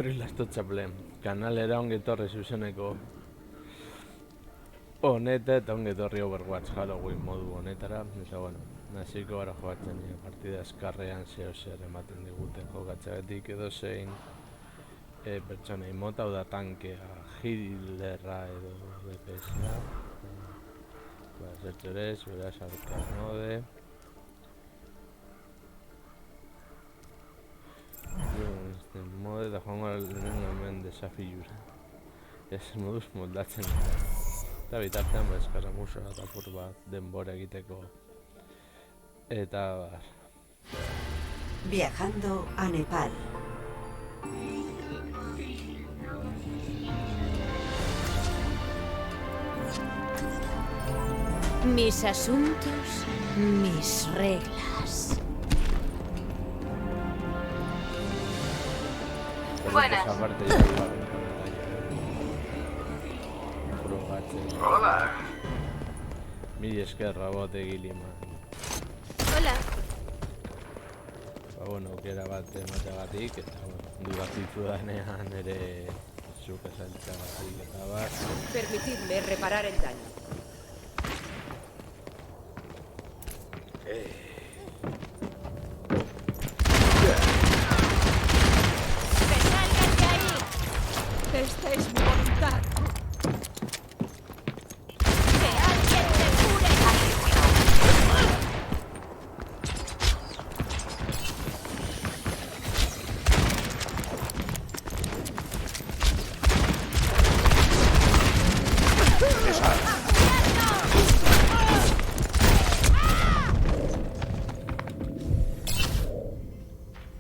Txaplem, kanalera ongi etorri zuzeneko honeta eta ongi etorri Overwatch Halloween modu honetara. Eta bueno, naziko gara joatzen partida eskarrean zeo zer ematen digute jokatxabetik edo zein pertsonei mota, hau da tankea, healerra edo DPS-a, zertxorez, beraz, arkanode. Mode eta joango lehenengo hemen desafiura. Ez moduz moldatzen dira. Eta bitartean eskarra musa eta apur bat denbora egiteko. Eta bar. Viajando a Nepal. Mis asuntos, mis reglas. Buenas. Hola. Mila esker rabote giliman. Hola. Ba bueno, aukera bat emateagatik eta dudatitu danean ere zuk esaltzagatik eta bat. Permitidme reparar el daño. Esta es mi voluntad. ¡Que alguien me cure!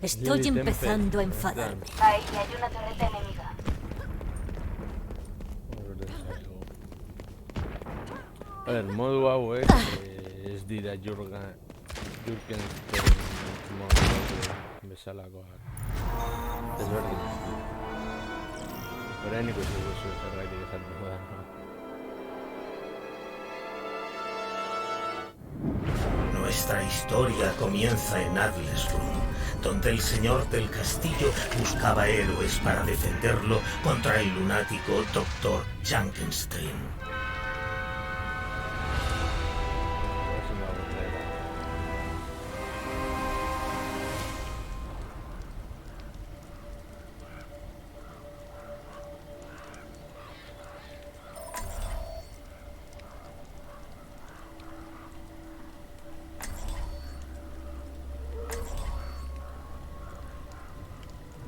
Estoy empezando a enfadarme. Ahí hay una torreta enemiga. A ver, modu hau ez dira Jurgenstein modu bezalakoak. Ez berdin. Horain ikusi duzu zergaitik esaten da. Nuestra historia comienza en Adlersbrunn, donde el señor del castillo buscaba héroes para defenderlo contra el lunático Dr. Junkenstein.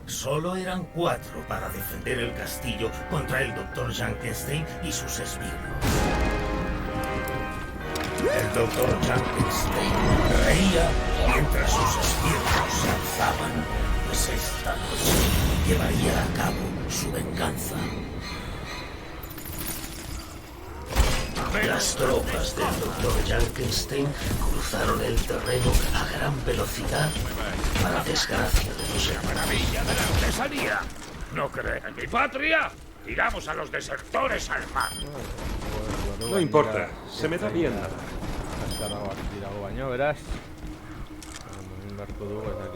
Solo eran 4 para defender el castillo contra el Dr. Junkenstein y sus esbirros. El Dr. Junkenstein reía mientras sus esbirros se alzaban, pues esta noche llevaría a cabo su venganza. Las tropas del Dr. Junkenstein cruzaron el terreno a gran velocidad, para desgracia de los hermanos. ¡Maravilla de la artesanía! ¿No creen en mi patria? ¡Tiramos a los desertores al mar! No importa, se me da bien nada. Azkarragoak dirago baino, beraz. Egin beharko dugu eta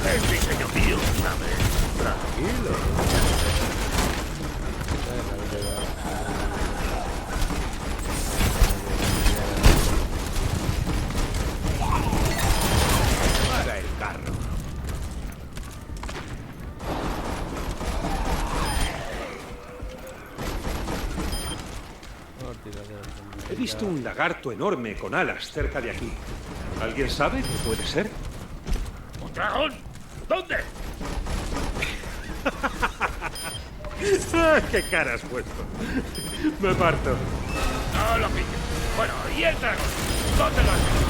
¡Es diseño mío! ¡Dame! ¡Tranquilo! ¡Para el carro! He visto un lagarto enorme con alas cerca de aquí. ¿Alguien sabe qué puede ser? ¡Un dragón! ¿Dónde? ¡Qué cara has puesto! Me parto. No lo pillo. Bueno, ¿y el dragón? ¿Dónde lo has visto?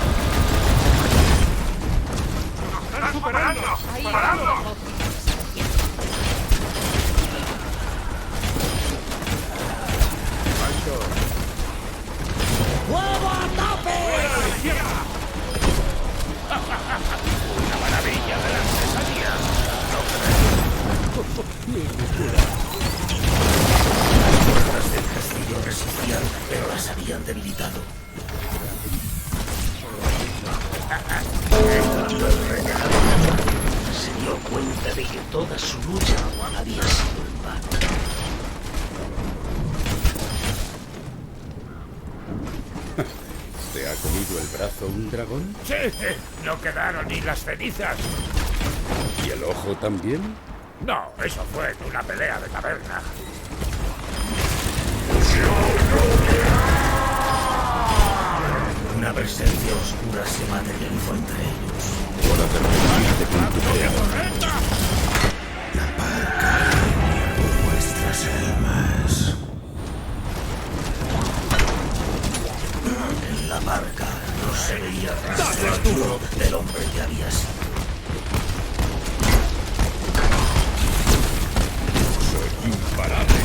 ¡Nos están superando! ¡Parando! ¡Fuego a tope! ¡Una maravilla de la artesanía! ¡No creo! Las fuerzas del castillo resistían, pero las habían debilitado. de que toda su lucha había sido en vano. ¿Te ha comido el brazo un dragón? Sí, no quedaron ni las cenizas. ¿Y el ojo también? No, eso fue en una pelea de taberna. Una presencia oscura se materializó entre ellos. Hora de reunirte con tu creador. La parca por vuestras almas. En la parca no se veía rastro alguno del hombre que había sido. Soy imparable.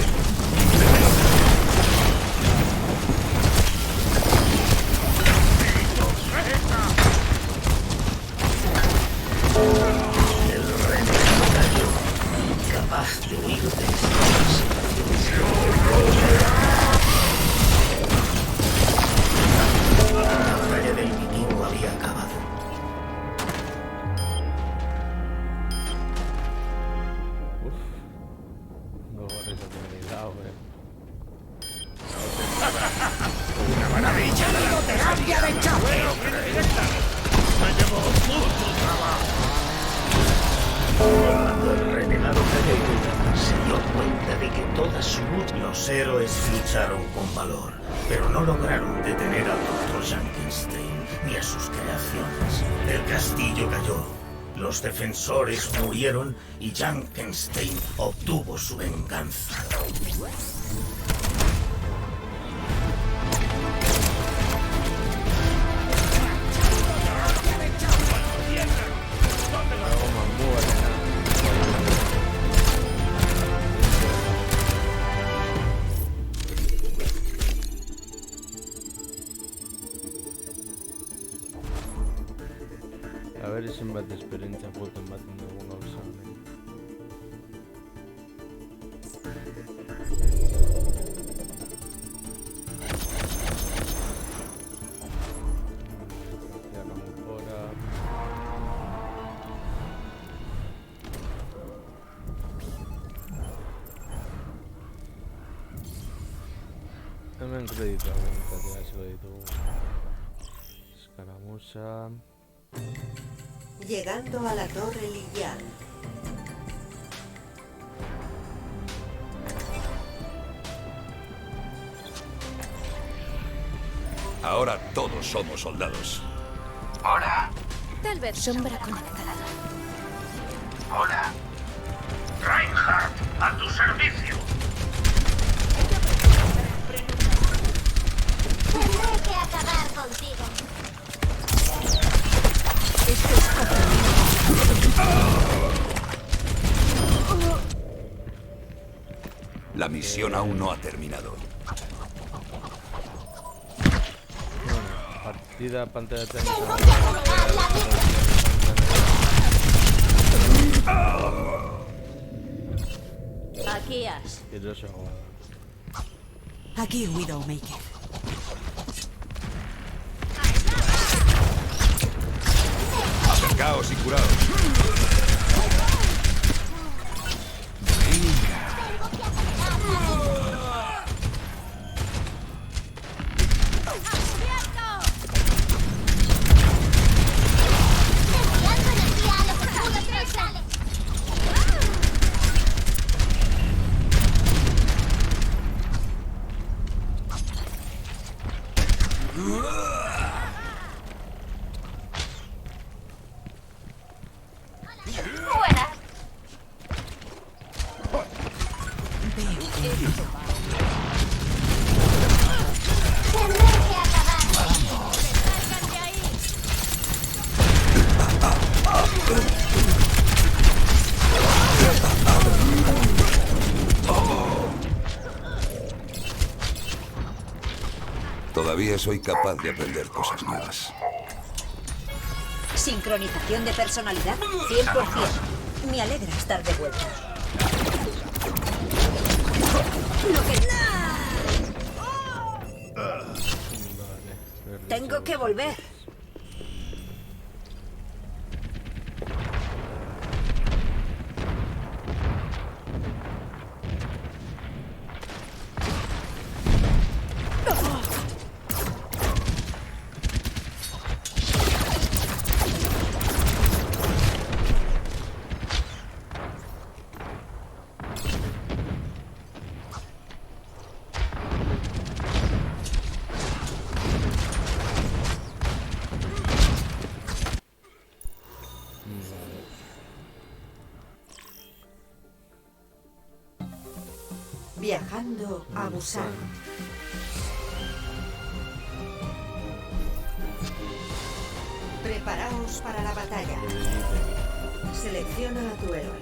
El renegado cayó, incapaz de huir de esta situación. La batalla del vikingo había acabado. No borres a mi lado, ¡Una maravilla! ¡Terapia de choque! ¡Me llevó mucho trabajo! Cuando el renegado cayó, se dio cuenta de que toda su lucha... Los héroes lucharon con valor, pero no lograron detener al Dr. Junkenstein ni a sus creaciones. El castillo cayó, los defensores murieron y Junkenstein obtuvo su venganza. A ver zenbat esperientzia joten baten dugun gauza. Hemen kreditu aguantatea asko ditugu. Escaramuza. Llegando a la Torre Lilian. Ahora todos somos soldados. ¡Hola! Tal vez sombra conectada. ¡Hola! Reinhardt, a tu servicio. Tendré que acabar contigo. Esto es La misión aún no ha terminado. Partida pantalla Tengo que acelerar la vida. Aquí has. Quiero esa jugada. Aquí Widowmaker. Acercaos y curaos. Enviando energía a los escudos neutrales. Buenas. Tendré que acabar. ¡Salgan de ahí! Todavía soy capaz de aprender cosas nuevas. Sincronización de personalidad, 100%. Me alegra estar de vuelta. Tengo que volver. Viajando a Busan. Preparaos para la batalla. Selecciona a tu héroe.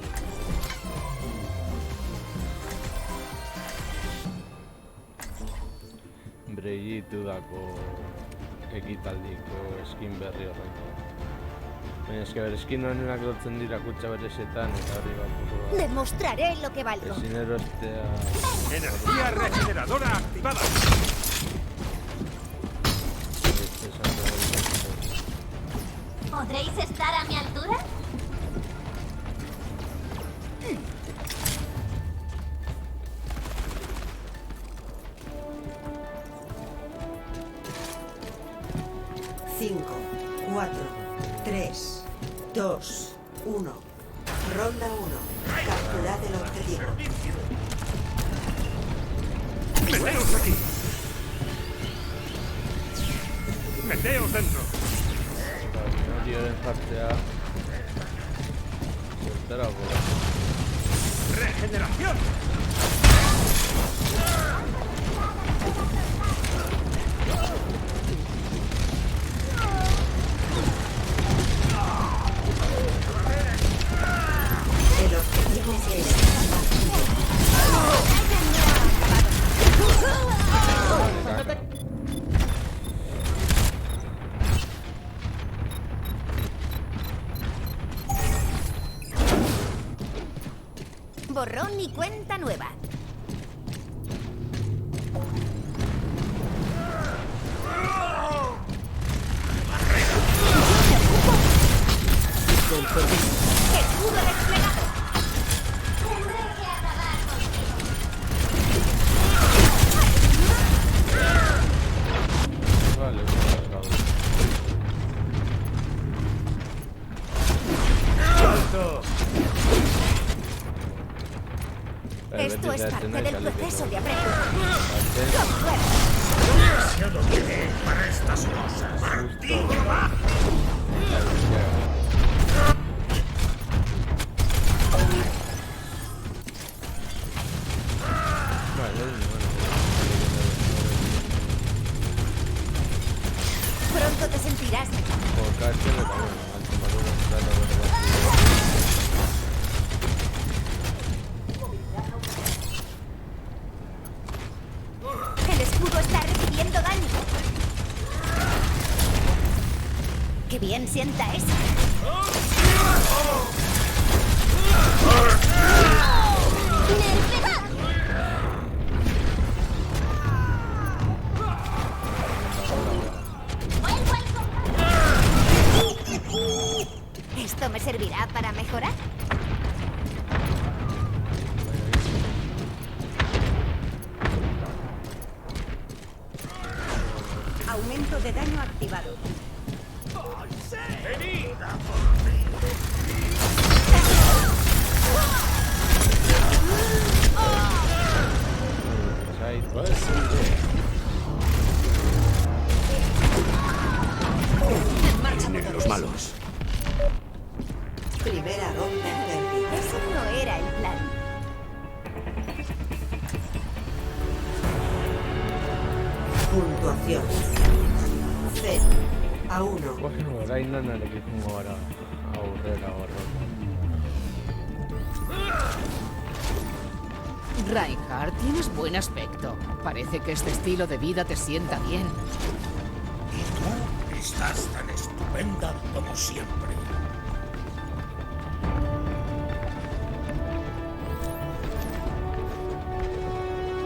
Breitu dako ekitaldiko skin berri horren. Baina eske bere skin honenak lotzen dira kutsa beresetan eta hori bat. Demostraré lo que valgo. Ezin erostea... ¡Energía regeneradora activada! ¿Podréis estar a mi altura? Cinco, 4, 3, 2, 1. Ronda 1. Capturad el objetivo. ¡Meteos aquí! ¡Meteos dentro! Horien jartzea... Zertara bola. ¡Regeneración! El objetivo es... Borrón y cuenta nueva. ¡Escudo desplegado! Tendré que acabar contigo. Vale, cargado. Esto es parte del proceso de aprendizaje. Parte. ¡Con fuerza! Demasiado tiene para estas cosas. ¡Maldito va! Pronto te sentirás mejor. Por cacho le también, al tomar un plato de El escudo está recibiendo daño. ¡Qué bien sienta eso! ¿Esto me servirá para mejorar? Aumento de daño activado. Vienen los malos. Primera ronda perdida. Ese no era el plan. Puntuación. 0 a 1. Bueno, orain nanarekin gara aurrera horro. Reinhardt, tienes buen aspecto. Parece que este estilo de vida te sienta bien. Y tú estás tan estupenda como siempre.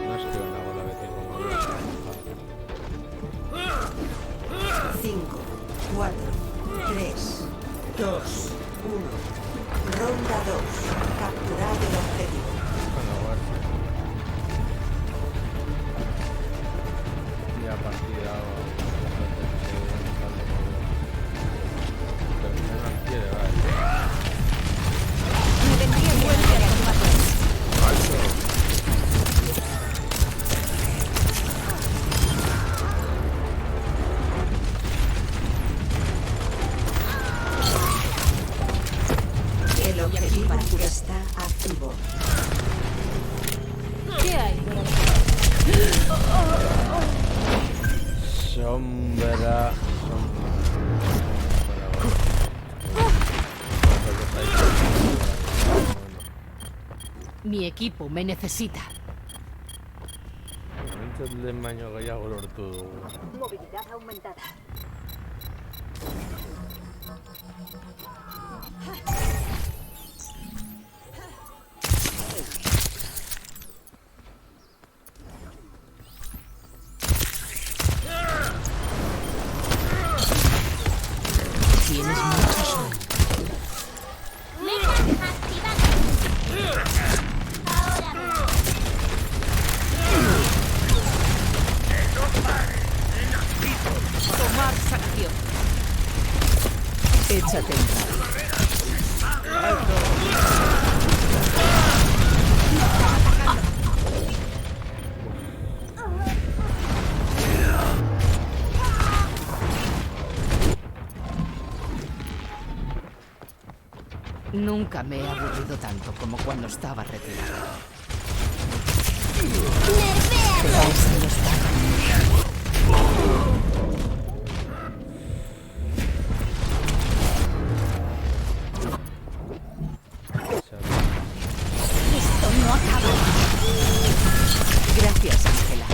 No es que una bola vete como 5, 4, 3, 2, 1. Ronda 2. Capturad el objetivo. Ya partida Me vendría bien que le El objetivo está activo. sombra. Mi equipo me necesita. Entzatlen baino gehiago lortu dugu. Movilidad aumentada. Tienes mucho sueño. Mira, activado. Ahora veo. Tomar acción. Échate en Nunca me he aburrido tanto como cuando estaba retirado. Esto no acaba. Gracias, Ángela.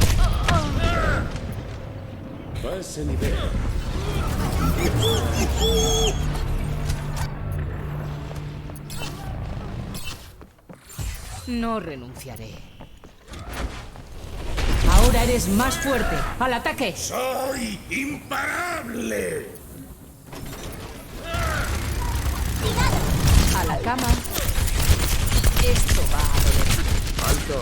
Pase nivel. No renunciaré. Ahora eres más fuerte. ¡Al ataque! ¡Soy imparable! A la cama. Esto va a doler. ¡Alto!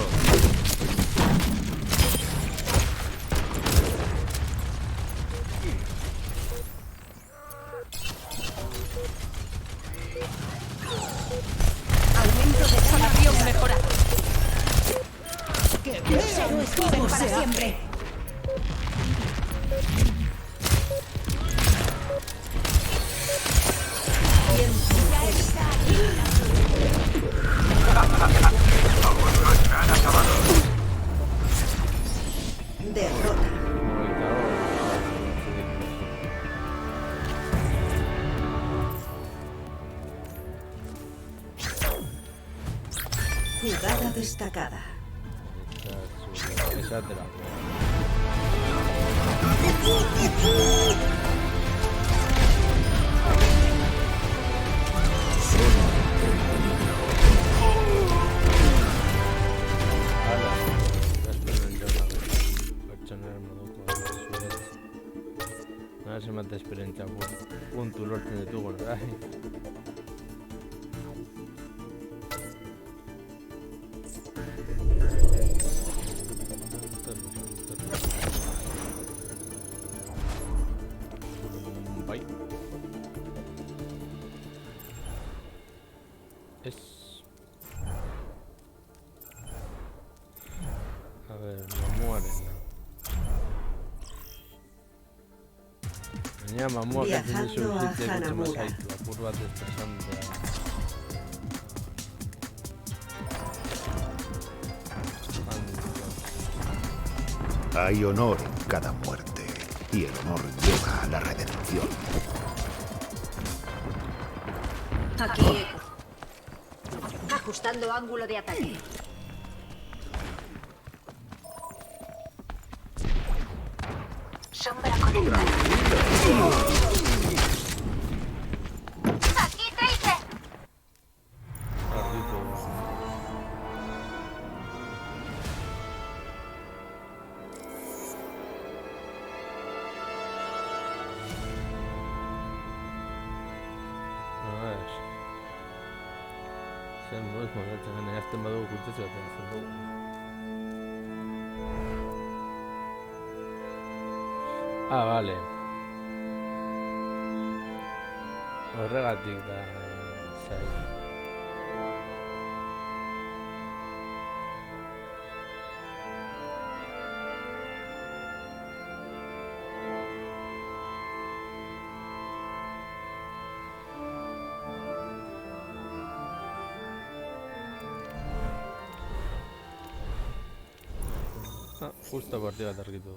Aumento de Sanación mejorada. los héroes viven para siempre. Derrota. Jugada destacada. Esa te la Zenbat esperientzia puntu lortzen ditugu, bai. Bai. A ver, mamuaren. Baina mamuak entzen dizu bizitzeko txema zaitu, apur bat estresantea. Hay honor en cada muerte, y el honor lleva a la redención. Aquí, Echo. Ajustando ángulo de ataque. Sombra conectada. Aquí, Tracer. Zer moduz moldatzen gane, azten badugu kultatze bat egiten dugu. Ah, vale. Horregatik da zai. Ah, justo partida bat argitu du.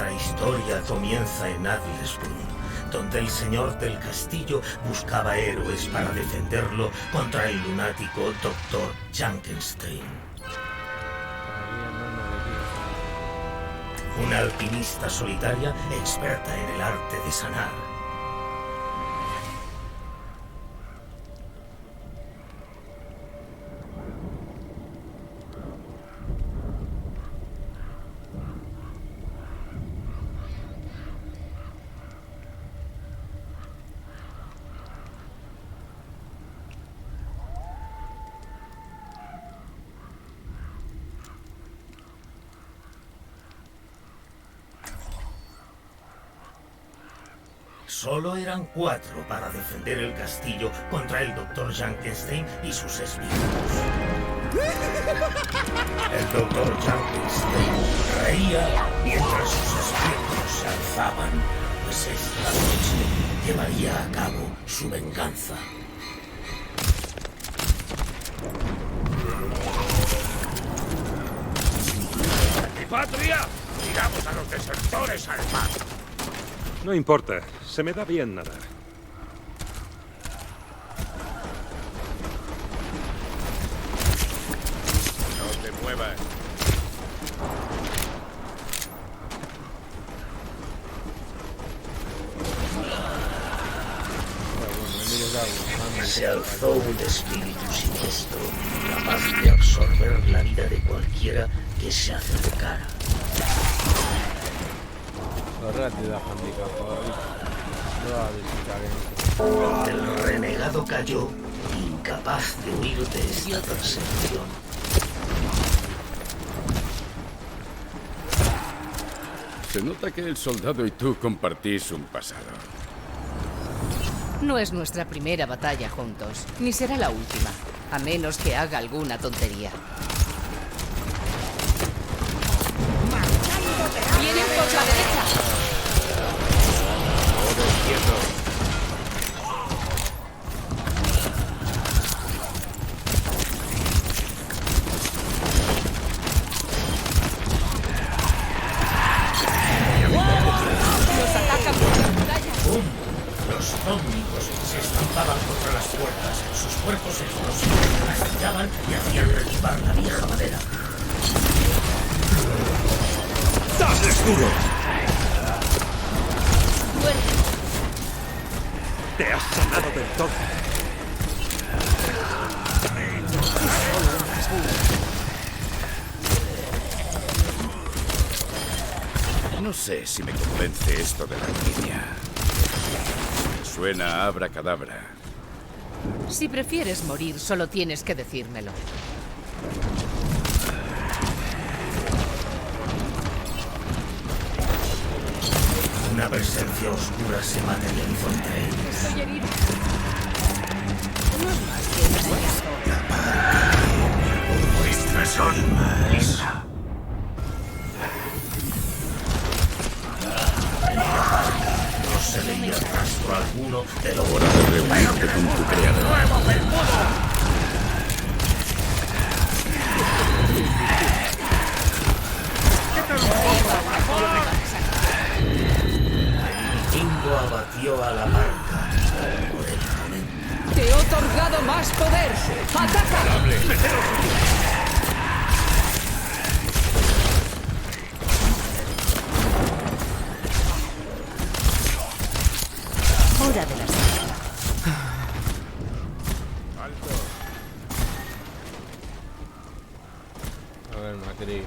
Nuestra historia comienza en Adlersbrunn, donde el señor del castillo buscaba héroes para defenderlo contra el lunático Dr. Junkenstein. Una alpinista solitaria experta en el arte de sanar. Solo eran 4 para defender el castillo contra el Dr. Junkenstein y sus espíritus. El Dr. Junkenstein reía mientras sus espíritus se alzaban, pues esta noche llevaría a cabo su venganza. ¡Mi patria! ¡Tiramos a los desertores al mar! No importa, se me da bien nadar. No te muevas. Se alzó un espíritu siniestro, capaz de absorber la vida de cualquiera que se acercara. El renegado cayó, incapaz de huir de esta persecución. Se nota que el soldado y tú compartís un pasado. No es nuestra primera batalla juntos, ni será la última, a menos que haga alguna tontería. ¡Vienen por la derecha! ¡Nos atacan por la muralla! Los ómnibus se estampaban contra las puertas, sus cuerpos explosivos las tiraban y hacían retumbar la vieja madera. ¡Dadles duro! Te has sanado del todo. No sé si me convence esto de la alquimia. Me suena a abracadabra. Si prefieres morir, solo tienes que decírmelo. Una presencia oscura se materializó entre ellos. Estoy herido. No es más que una Vuestras almas. No se veía rastro alguno de lo Hora de reunirte con tu creador. Vikingo abatió a la marca por el momento. ¡Te he otorgado más poder! ¡Ataca! Hora de la siesta. Alto. A ver, Macri.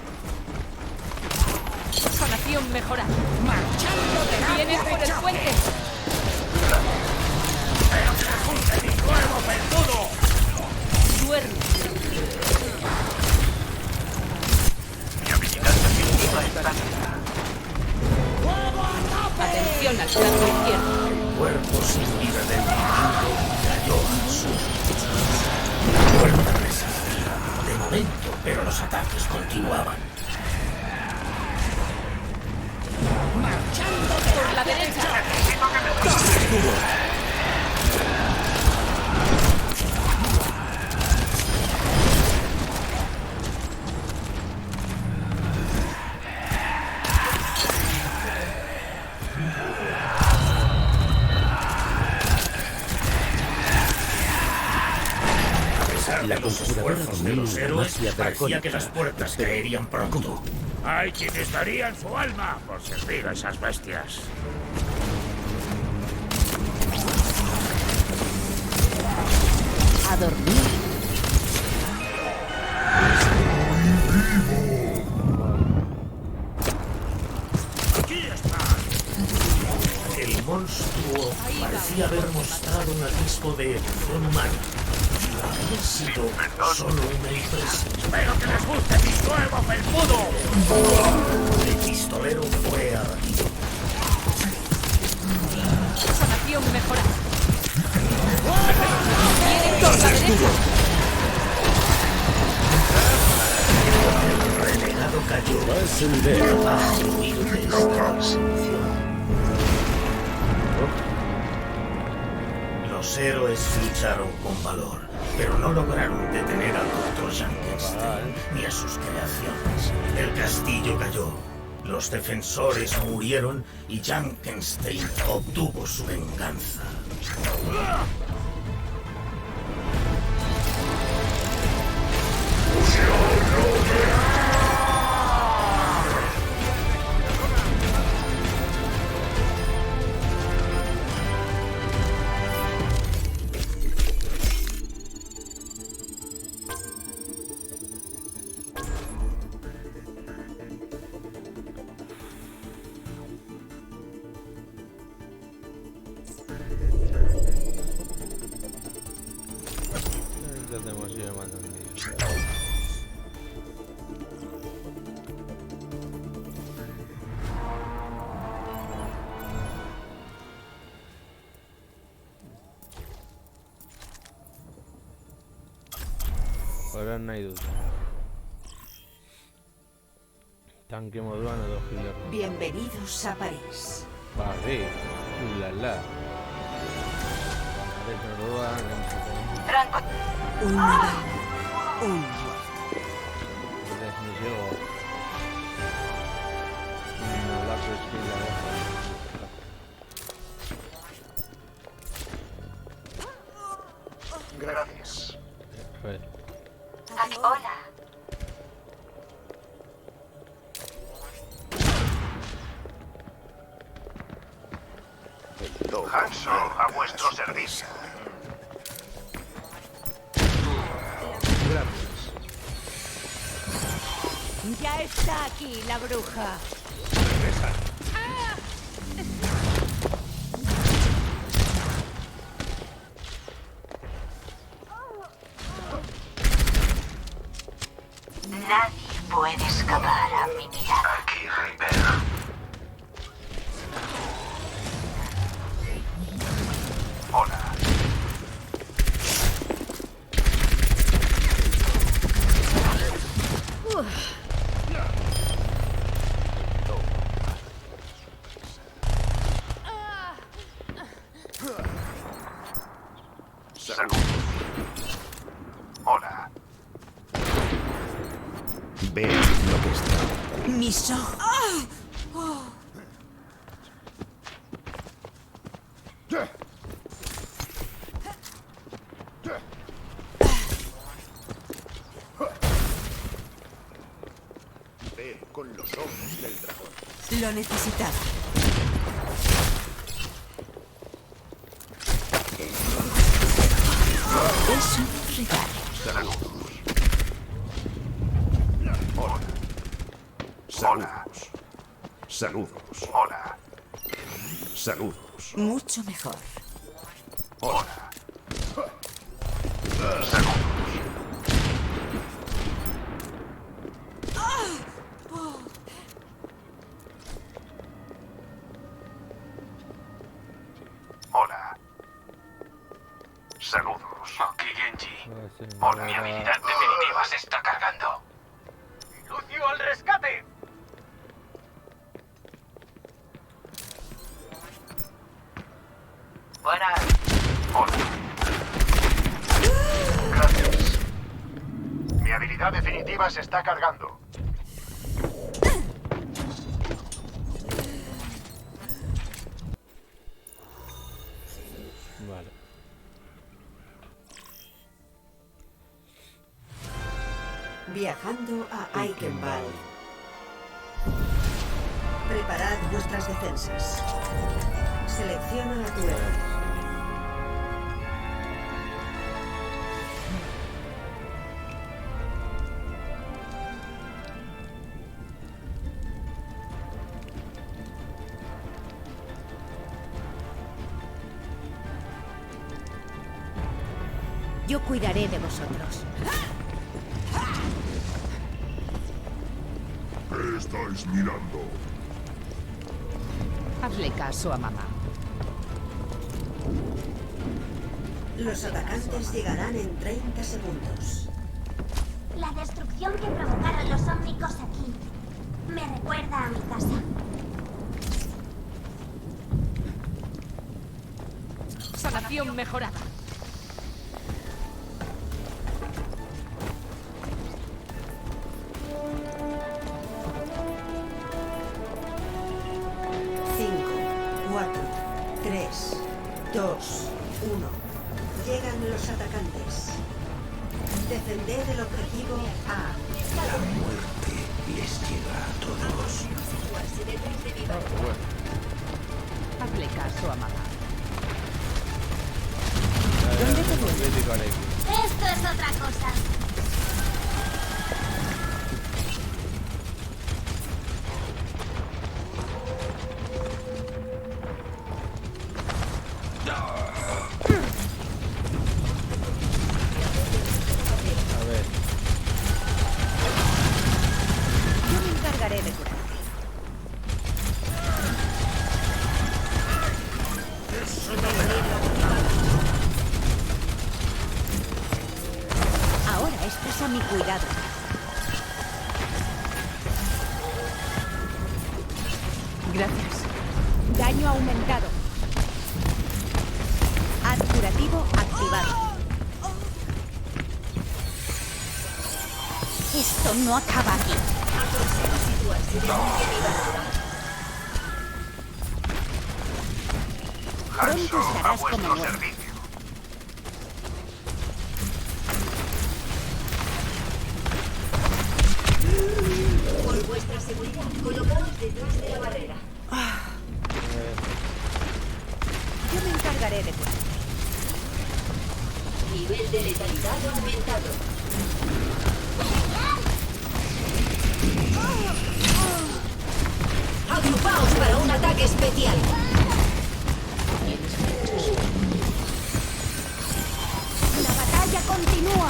Sanación mejorada. ¡Marchando! ¡Vienen por el puente! ¡Duerme! Atención al flanco izquierdo. El cuerpo sin vida del vikingo cayó al sur. La puerta resistía de momento, pero los ataques continuaban. ¡Por la derecha! esfuerzos de los héroes, parecía que las puertas caerían pronto. Hay quienes darían su alma por servir a esas bestias. A dormir. ¡Aquí está! El monstruo parecía haber mostrado un atisbo de evolución humana. Había sido solo una impresión. ¡Espero que les guste mi nuevo felpudo! El pistolero fue abatido. Sanación mejorada. Por la derecha. El renegado cayó, incapaz de huir de esta persecución. Los héroes lucharon con valor, pero no lograron detener al Dr. Junkenstein ni a sus creaciones. El castillo cayó, los defensores murieron y Junkenstein obtuvo su venganza. Intentemos ir matando. Ahora no hay duda. Tanque moduano de Hitler. Bienvenidos a París. París. Ulala. Una bala, un muerto. Gracias. Hola. Hanso, a vuestro servicio. Ya está aquí la bruja. Nadie puede escapar a mi mirada. Aquí, Rivera. Hola. Hola. Ve lo que está. Mis ojos. Ve con los ojos del dragón. Lo necesitaba. Es un regalo. Saludos. Saludos. Hola. Saludos. Mucho mejor. Hola. Hola. Saludos. Aquí Genji. Por mi habilidad definitiva se está cargando. ¡Lucio al rescate! Buenas. Hola. Gracias. Mi habilidad definitiva se está cargando. Vale. Viajando a Eichenwald. Preparad vuestras defensas. Selecciona a tu héroe. Yo cuidaré de vosotros. ¿Qué estáis mirando? Hazle caso a mamá. Los atacantes llegarán en 30 segundos. La destrucción que provocaron los ómnicos aquí me recuerda a mi casa. Sanación mejorada. Llegan los atacantes. Defender el objetivo A. La muerte les llega a todos. Hazle caso a mamá. ¿Dónde te duele? Esto es otra cosa. Ahora estás a mi cuidado. Gracias. Daño aumentado. Haz curativo activado. Esto no acaba aquí. Pronto estarás como nuevo. Por vuestra seguridad, colocaos detrás de la barrera. Yo me encargaré de curar. Nivel de letalidad aumentado. Agrupaos para un ataque especial. La batalla continúa.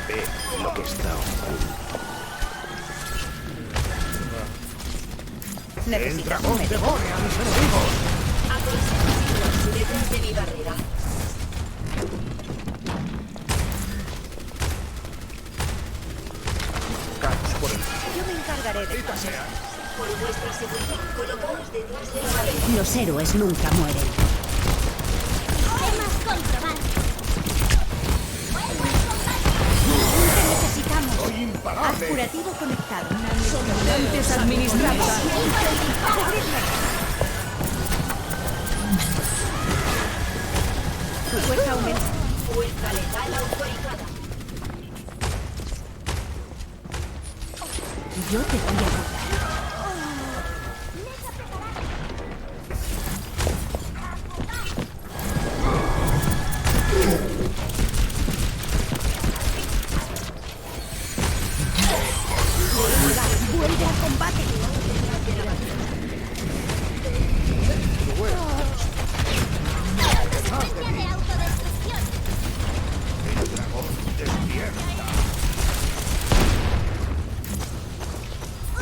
Ve lo que está ocurriendo. El dragón devore a mis enemigos. Aconsejo detrás de mi barrera. Yo me encargaré de Por vuestra seguridad, colocaos detrás de la barrera. Los héroes nunca mueren. Podemos comprobar. Te necesitamos. ¡Soy imparable! Haz curativo conectado. Soportantes administrados. Tu fuerza aumenta. Fuerza letal autorizada. Yo te voy a ayudar. Vuelve al combate. Secuencia de autodestrucción. El dragón despierta.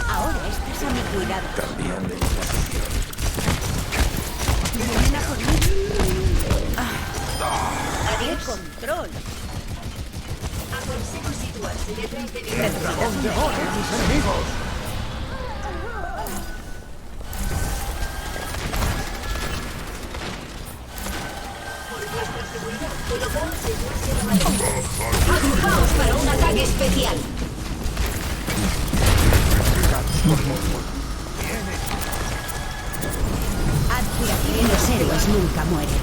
Ahora estás a mi cuidado. Cambiando de posición. Vienen a por mí. Adiós. Control. Aconsejo situarse detrás de mi El dragón devore a mis enemigos. Por vuestra seguridad, colocaos detrás de la barrera. Agrupaos para un ataque especial. Haz curativo. Los héroes nunca mueren.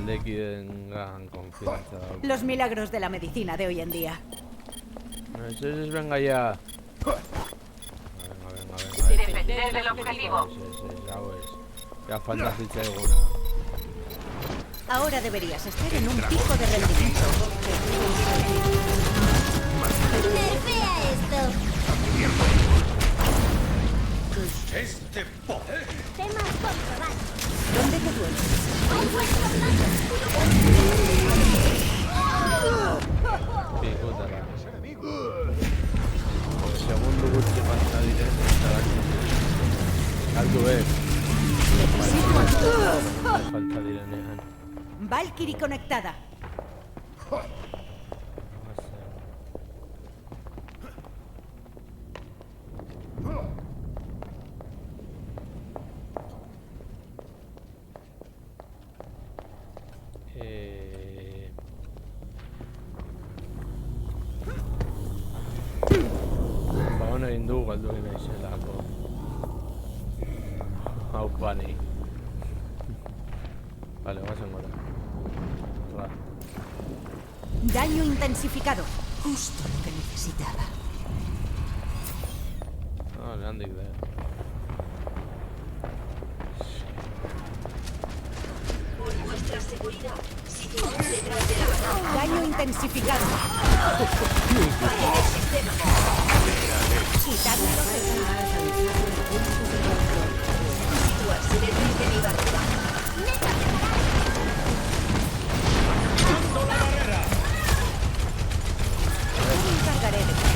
Taldekideengan confianza. Los milagros de la medicina de hoy en día. Venga ya. Venga. Defender el objetivo. Ya ves. Ya falta ficha alguna. Ahora deberías estar en un pico de rendimiento. ¡Nerfea esto! ¿Qué es este poder? Temas comprobados. ¿Dónde te duele? Picútala. Segundo gusto para directo Alto ves. Falta Direne. Valkyrie conectada. Baona hindu galdu egin naizelako. Hau pani. Vale, vamos a encontrar. Va. Daño intensificado. Justo lo que necesitaba. Ah, le han de idea. Por vuestra seguridad, situaos detrás de la barrera. Daño intensificado. Falla el sistema. Quitármelo de Situarse detrás de mi barrera. Yo me encargaré de ti.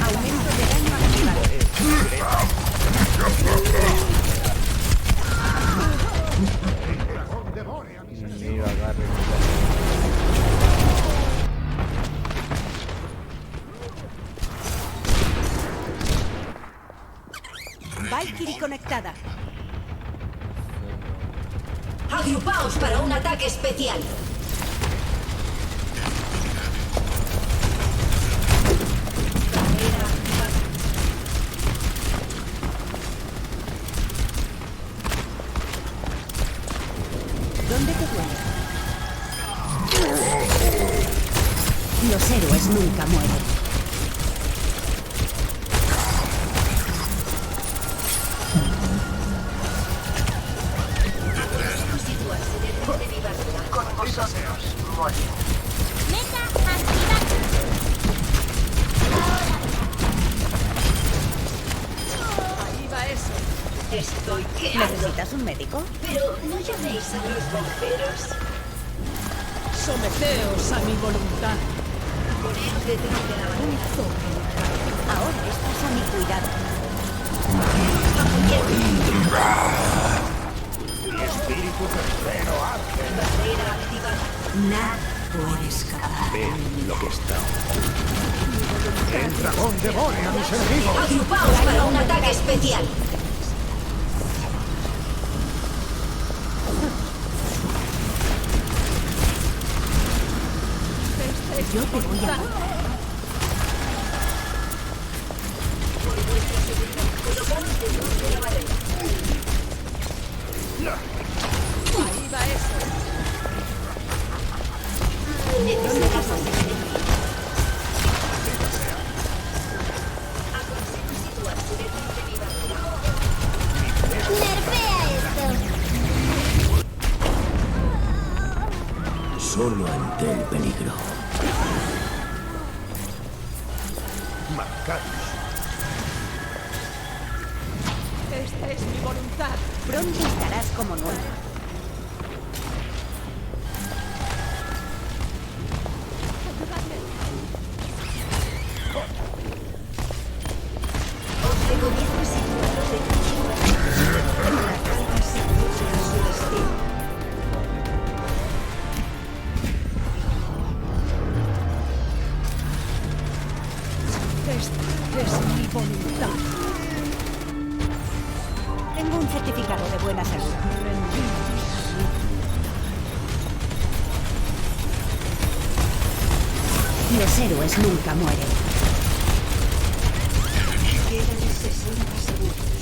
Aumento de daño activado. Ni agarre. Valkyrie conectada. Agrupaos para un ataque especial. ¿Dónde te duele? Los héroes nunca mueren. Situarse detrás de mi barrera. Con vosotros, morir. Meta activada. Ahí va eso. Estoy quedando. ¿Necesitas un médico? Pero no llaméis a los bomberos. Someteos a mi voluntad. Poneos detrás de la barrera. Ahora estás a mi cuidado. Mi espíritu tercero arde. Barrera activada. Nada puede escapar. Ven lo que está. El dragón devore a mis enemigos. Agrupaos para un ataque especial. Yo te voy a... Colocaos detrás de la barrera. Ahí va eso. Necesitamos aconsejo situarse detrás de mi barrera. ¡Nerfea esto! Solo ante el peligro. Marcados. Esta es mi voluntad. Pronto estarás como nuevo. Os recomiendo situaros detrás de mi barrera. Seguros a su destino. Esta es mi voluntad. Tengo un certificado de buena salud. Los héroes nunca mueren. Quedan 60 segundos.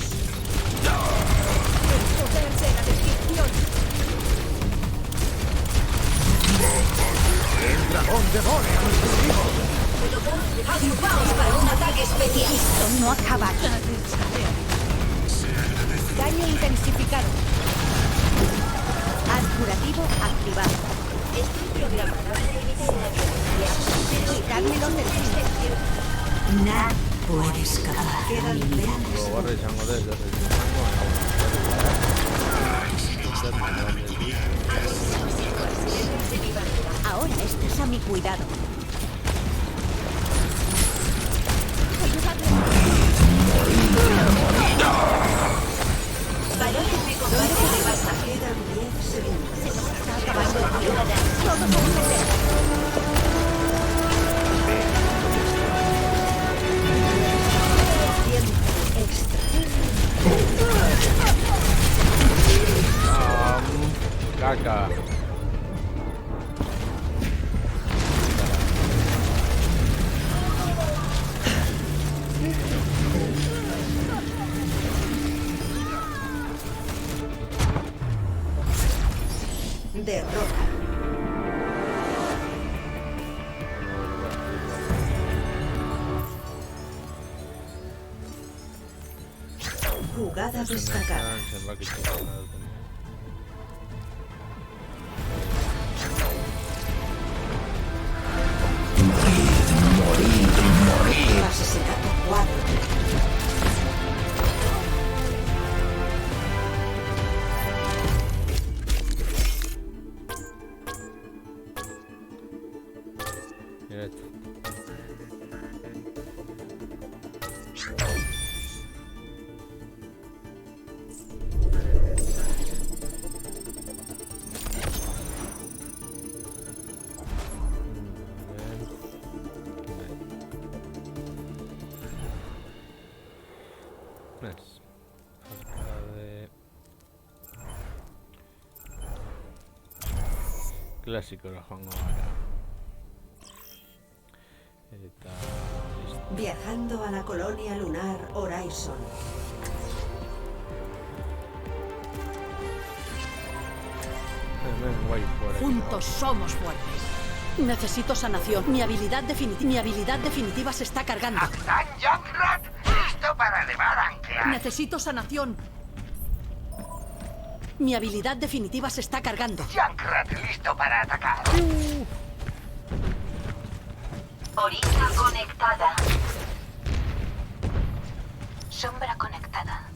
dragón devore a nuestro enemigo. Agrupaos para un ataque especial. Esto no acaba aquí. Daño intensificado. Haz curativo activado. Estoy programada para evitar una violencia. Quitármelo del sistema. Nada puede escapar. Quedan leales. Luego rezamos desde el Ahora estás a mi cuidado. Valores de combate de base. Quedan 10 segundos. Se nos está acabando el tiempo. Todos a defender. Caca. Derrota. Jugada destacada. Asesinato 4. Mira esto. Clásico lo juego ahora. Viajando a la colonia lunar Horizon. Juntos somos fuertes. Necesito sanación. Mi habilidad definitiva se está cargando. ¡Capitán Junkrat! ¡Listo para elevar ancla! Necesito sanación. Mi habilidad definitiva se está cargando. Junkrat listo para atacar. Orilla conectada. Sombra conectada.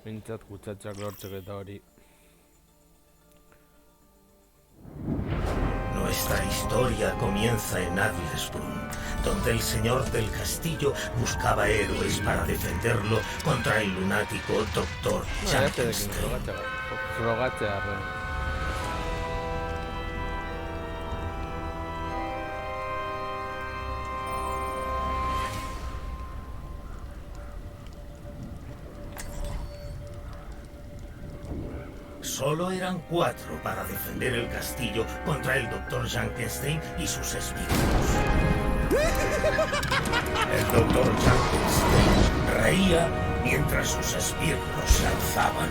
Mintzat kutsatzak lortzeko eta hori. Nuestra historia comienza en Adlersbrunn, donde el señor del castillo buscaba héroes para defenderlo contra el lunático Dr. Junkenstein. Solo eran 4 para defender el castillo contra el Dr. Junkenstein y sus esbirros. El Dr. Junkenstein reía mientras sus esbirros se alzaban,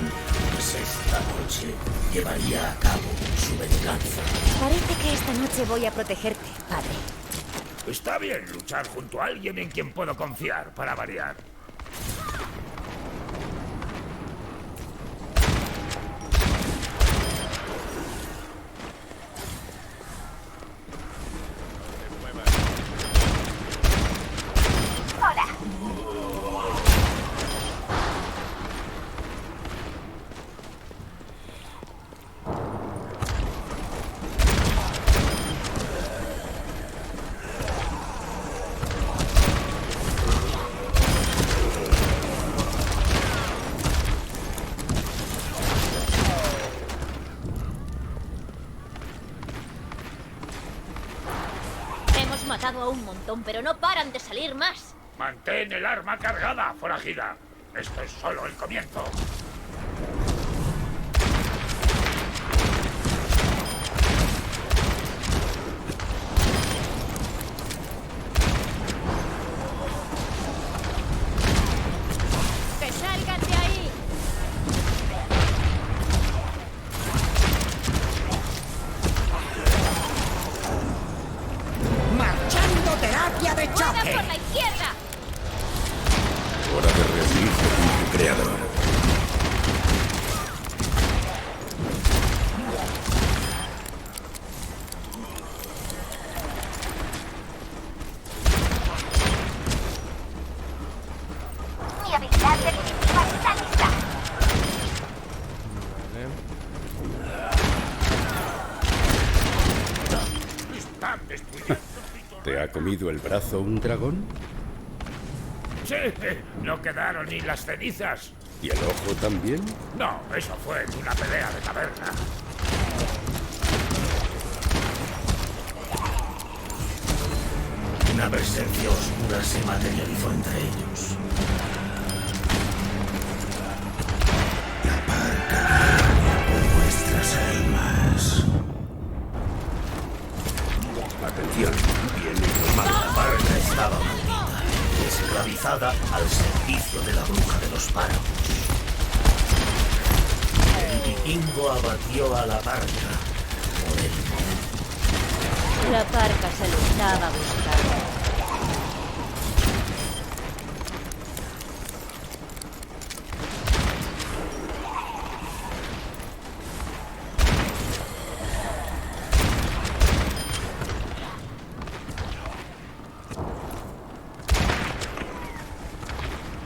pues esta noche llevaría a cabo su venganza. Parece que esta noche voy a protegerte, padre. Está bien luchar junto a alguien en quien puedo confiar, para variar. Matado a un montón, pero no paran de salir más. Mantén el arma cargada, forajida. Esto es solo el comienzo. choque! ¡Por la izquierda! Hora de reunirse con tu creador. Mi habilidad definitiva está lista. Están destruyendo. ¿Te ha comido el brazo un dragón? Sí, no quedaron ni las cenizas. ¿Y el ojo también? No, eso fue en una pelea de taberna. Una presencia oscura se materializó entre ellos. La parca por vuestras almas. Atención, viene La parca estaba maldita, esclavizada al servicio de la bruja de los páramos. El vikingo abatió a la parca por el momento. La parca se lo estaba buscando.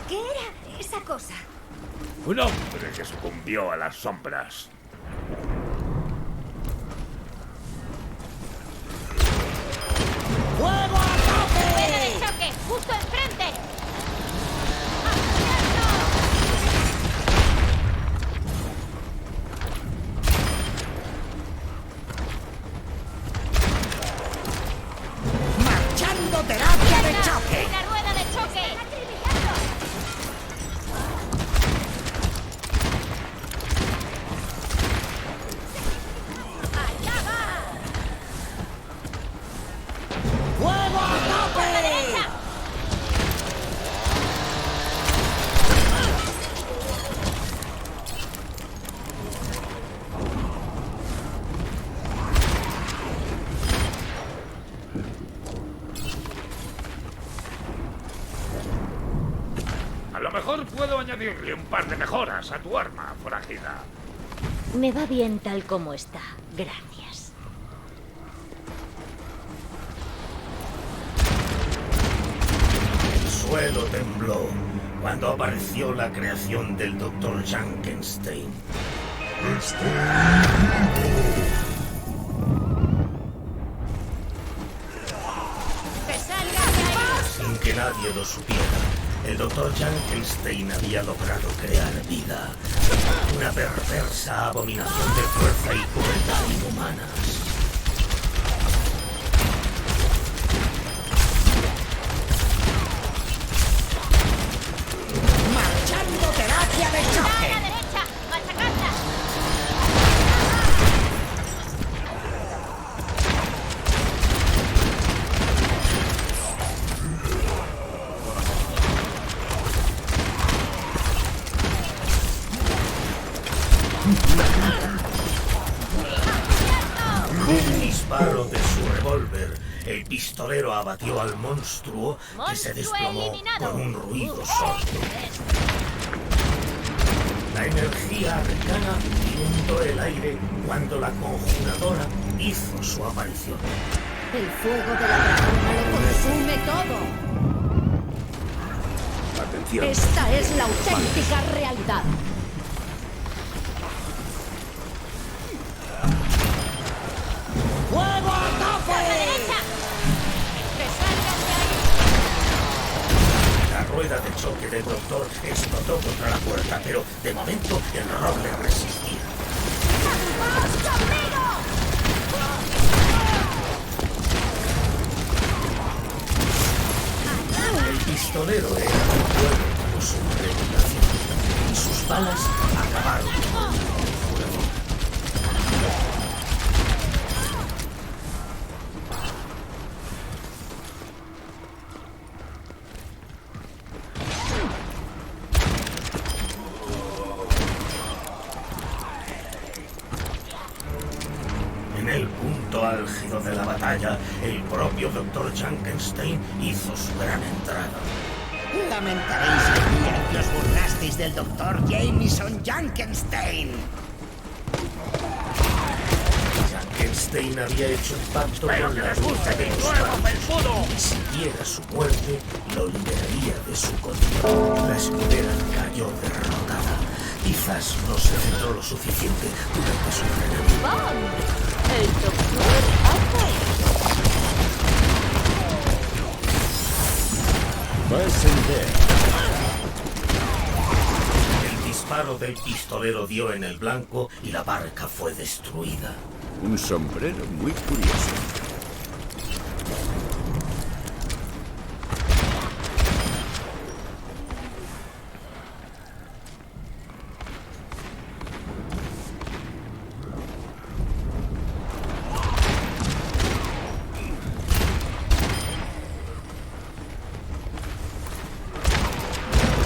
¿Qué era esa cosa? Un hombre que sucumbió a las sombras. ¡Fuego a tope! ¡Rueda de choque! ¡Justo enfrente! ¡Marchando terapia de choque! ¡Una rueda de choque! ¡Allá va! ¡Fuego a tope! A lo mejor puedo añadirle un par de mejoras a tu arma, forajida. Me va bien tal como está. Gracias. El suelo tembló cuando apareció la creación del Dr. Junkenstein. ¡Que salga de ahí! Sin que nadie lo supiera, el Dr. Junkenstein había logrado crear vida. Una perversa abominación de fuerza y crueldad inhumanas. ¡Marchando terapia de ¡Está a choque! la derecha! ¡Machacadla! Un disparo de su revólver, el pistolero abatió al monstruo que se desplomó con un ruido sordo. La energía arcana inundó el aire cuando la conjuradora hizo su aparición. El fuego de la dragona lo consume todo. Atención. Esta es la auténtica realidad. ¡Fuego a tope! ¡Que salgan de ahí! La rueda de choque del doctor explotó contra la puerta, pero de momento el roble resistía. ¡Vamos conmigo! El pistolero era un fuego como su reputación, y sus balas acabaron con el conjurador. En el punto álgido de la batalla, el propio Dr. Junkenstein hizo su gran entrada. Lamentaréis el día en que os burlasteis del Dr. Jameson Junkenstein. Junkenstein había hecho un pacto con la bruja de los magos. Ni siquiera su muerte lo liberaría de su condición. La escudera cayó derrotada. Quizás no se centró lo suficiente durante su entrenamiento. El doctor Va a encender. El disparo del pistolero dio en el blanco y la barca fue destruida. Un sombrero muy curioso.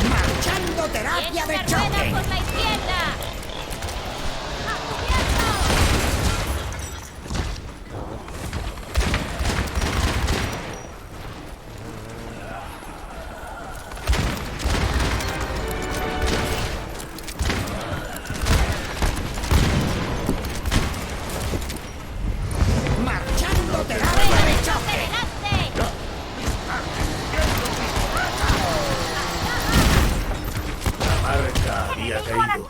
¡Marchando terapia de choque! por la izquierda! ¡Marchando terapia de choque! La barca había caído,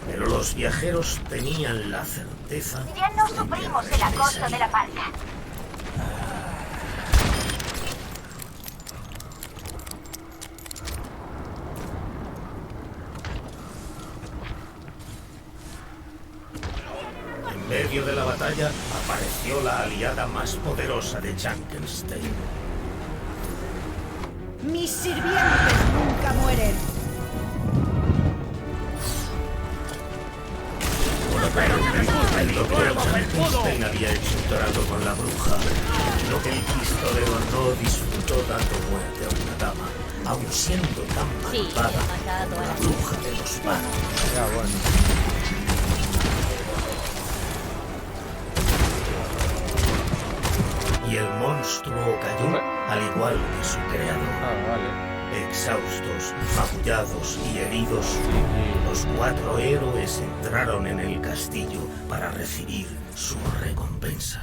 pero los viajeros tenían la certeza Ya no sufrimos el acoso de la barca. En medio de la batalla apareció la aliada más poderosa de Junkenstein. ¡Mis sirvientes nunca mueren! El doctor Junkenstein había hecho un trato con la bruja. Lo que el pistolero no disfrutó dando muerte a una dama, aun siendo tan malvada como la bruja de los magos. Y el monstruo cayó al igual que su creador. Exhaustos, magullados y heridos, los 4 héroes entraron en el castillo para recibir su recompensa.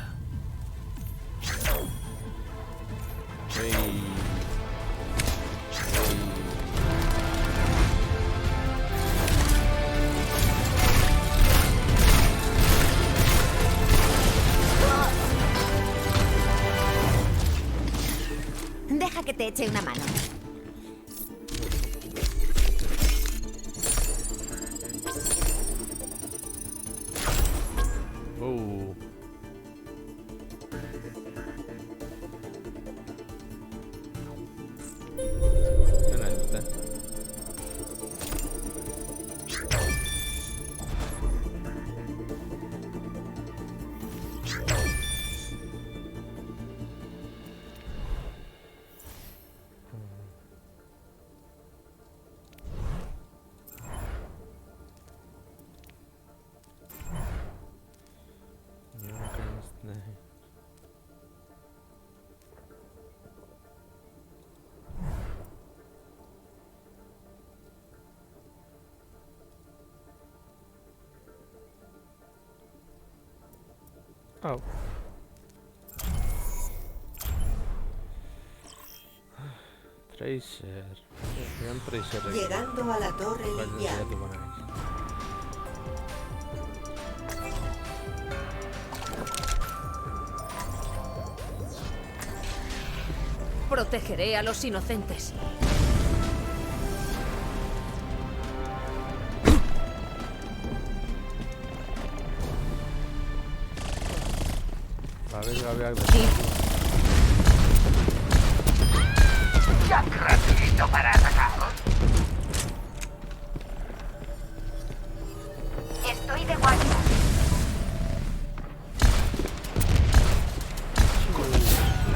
Deja que te eche una mano. Oh. Tracer. Tracer. Llegando a la torre Lidia. Protegeré a los inocentes. Jack listo para atacar. Estoy de guardia.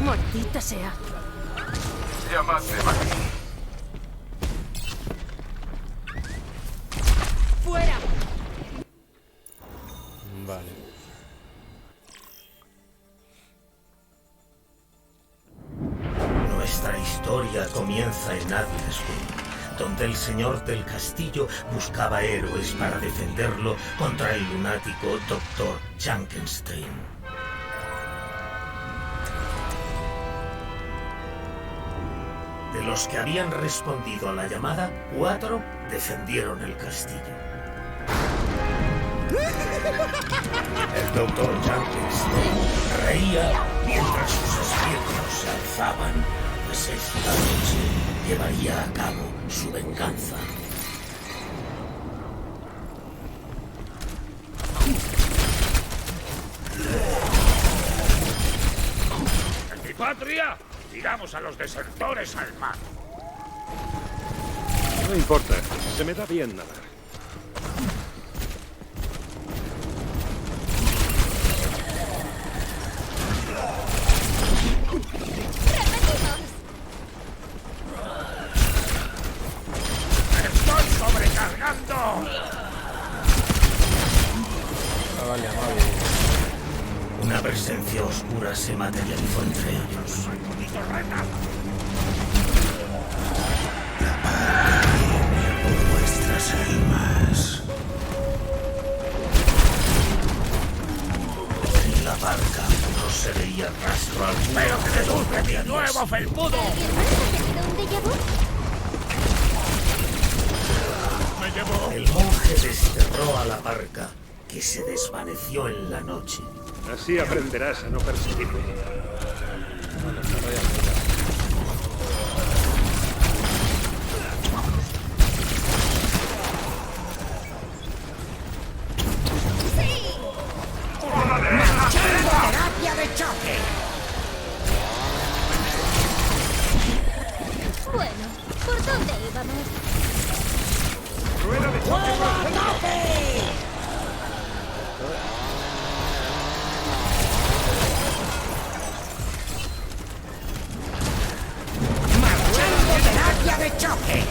Maldita sea. Llamadme Maggie. ¡Fuera! Vale. Nuestra historia comienza en Adlersburg, donde el señor del castillo buscaba héroes para defenderlo contra el lunático Dr. Junkenstein. De los que habían respondido a la llamada, 4 defendieron el castillo. El Dr. Junkenstein reía mientras sus espíritus se alzaban, pues esta noche llevaría a cabo su venganza. ¡En mi patria! ¡Tiramos a los desertores al mar! No importa, se me da bien nadar. ¡Estoy sobrecargando! Vale, Una presencia oscura se materializó entre ellos. La paz viene por vuestras almas. En la barca no se veía rastro alguno. ¡Pero que resulte mi nuevo felpudo! El monje desterró a la barca, que se desvaneció en la noche. Así aprenderás a no perseguirme. ¡Marchando terapia de choque! Bueno, ¿por dónde íbamos? ¡Rueda de choque! ¡Fuego a tope! ¡Marchando terapia de choque!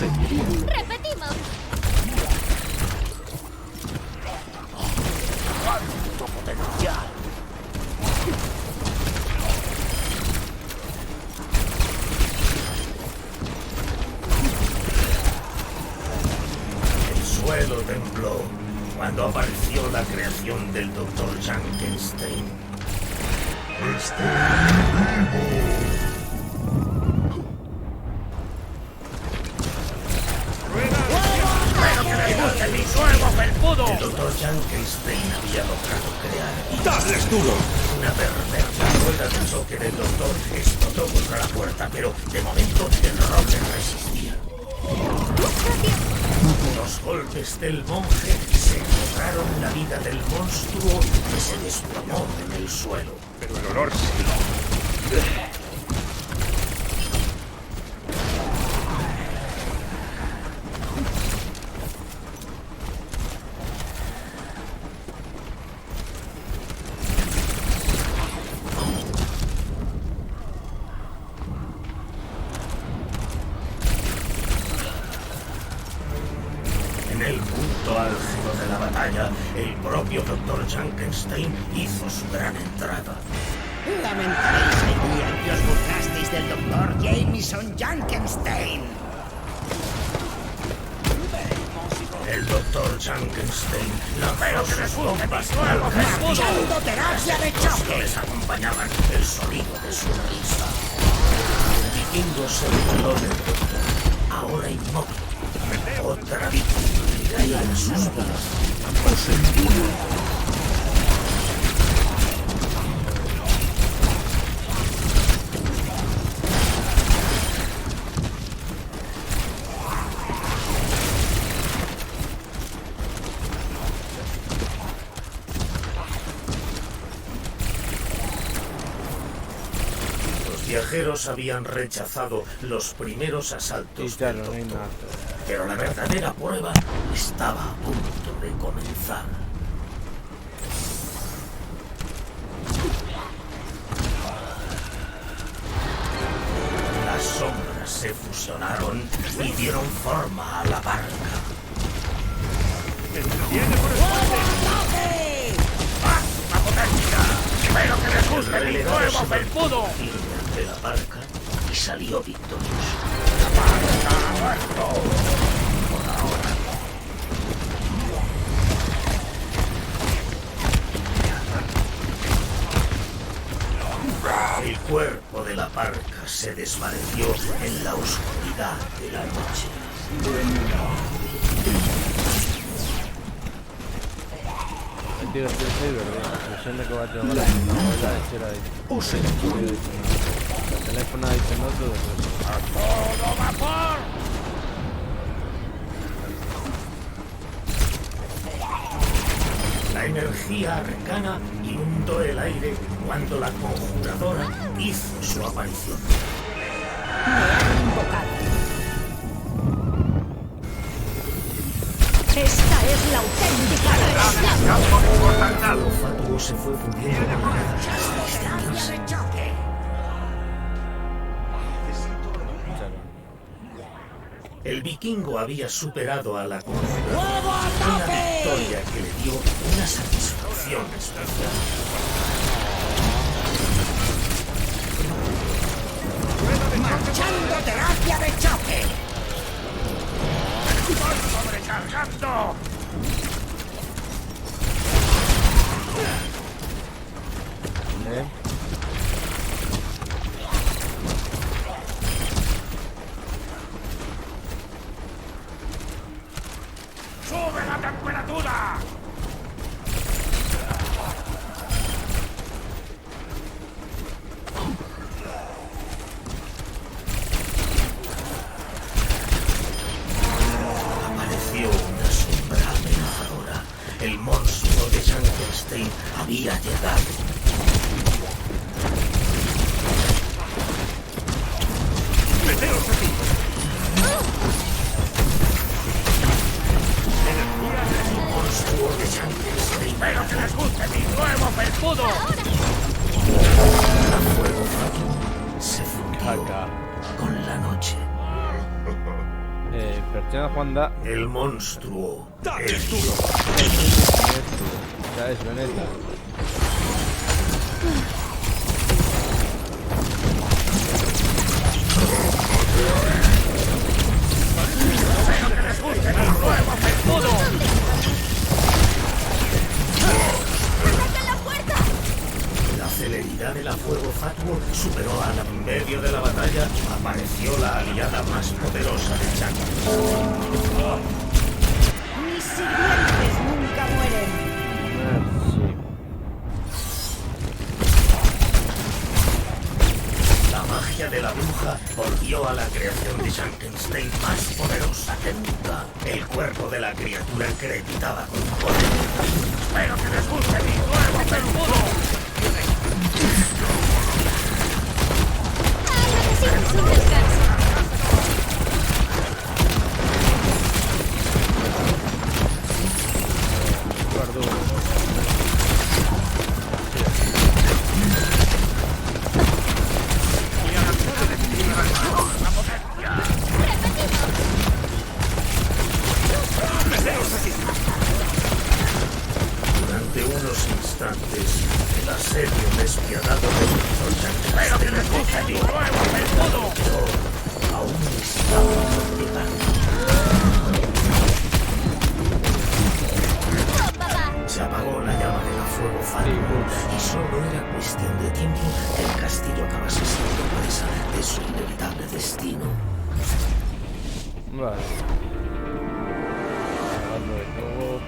¡Repetimos! ¡Alto potencial! El suelo tembló cuando apareció la creación del Dr. Junkenstein. ¡Pero que me guste mi nuevo felpudo! El Dr. Junkenstein había logrado crear ¡Dadles duro! una perversa rueda de choque del doctor. Explotó contra la puerta, pero de momento el roble resistía. Los golpes del monje se cobraron la vida del monstruo que se desplomó en el suelo. Pero el olor sí. En el punto álgido de la batalla, el propio Dr. Junkenstein hizo su gran entrada. Lamentaréis el día en que os burlasteis del Dr. Jameson Junkenstein. El Dr. Junkenstein lanzó sus bombas ¡Marchando terapia de choque! les acompañaban el sonido de su risa. El vikingo se burló del doctor, ahora inmóvil. Otra víctima caía en sus vidas. Los viajeros habían rechazado los primeros asaltos del doctor, pero la verdadera prueba estaba a punto de comenzar. sombras se fusionaron y dieron forma a la barca. ¡Viene por el ¡La potencia! ¡Espero que les guste mi nuevo felpudo! De la barca y salió victorioso. ¡La barca ha muerto! Por ahora. El cuerpo de la barca se desvaneció en la oscuridad de la noche. Tío, estoy verdad. No sé de qué va a tomar la lechera ahí. El teléfono diciendo todo eso. ¡A todo vapor! La energía arcana inundó el aire cuando la conjuradora hizo su aparición. Me han invocado. Esta es la auténtica El fuego fatuo se fue fundiendo con la noche hasta extinguirse. El vikingo había superado a la conjuradora, una victoria que le dio una satisfacción especial. ¡Marchando terapia de choque! ¡Estoy sobrecargando! ¡Sube la temperatura! Apareció una sombra amenazadora. El monstruo de Frankenstein había llegado. ¡Meteos aquí! El monstruo de Frankenstein. ¡Espero que les guste mi nuevo felpudo! El fuego fatuo se fundió con la noche. Pertsona joan da. El monstruo. ¡Dale duro! Ya es Veneta. ¡Espero que les guste mi nuevo felpudo! La celeridad de la fuego fatuo superó a la en medio de la batalla. Apareció la aliada más poderosa de Chuck. Mis sirvientes nunca mueren. La magia de la bruja volvió a la creación de Frankenstein más poderosa que nunca. El cuerpo de la criatura crepitaba con poder. ¡Espero que les guste mi nuevo felpudo! Necesito un descanso. Durante unos instantes, el asedio despiadado de ¡Espero que les guste mi nuevo felpudo! aún estaba llegando. Se apagó la llama de la fuego fatuo y solo era cuestión de tiempo que el castillo acabase siendo presa de su inevitable destino. Vale. Hablando de todo.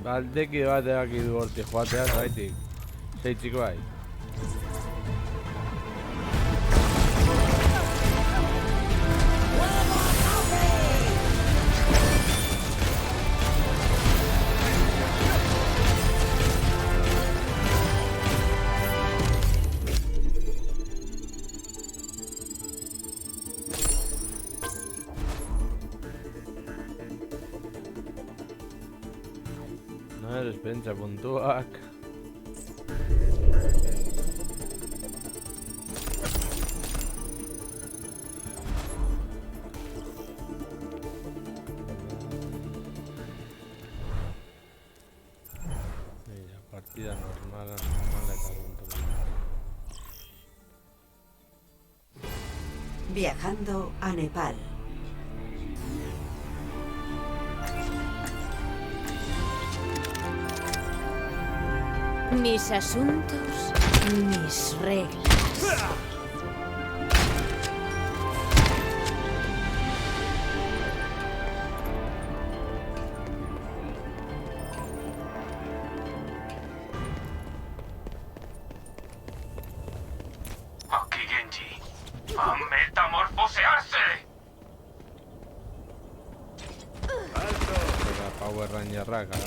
Baldeki bateak idu hortik joatea, zaitik. Sei txiko bai. No eres pentsa puntuak. Viajando a Nepal. Mis asuntos, mis reglas. Aquí Genji. ¡A metamorfosearse! La Power Ranger Raga.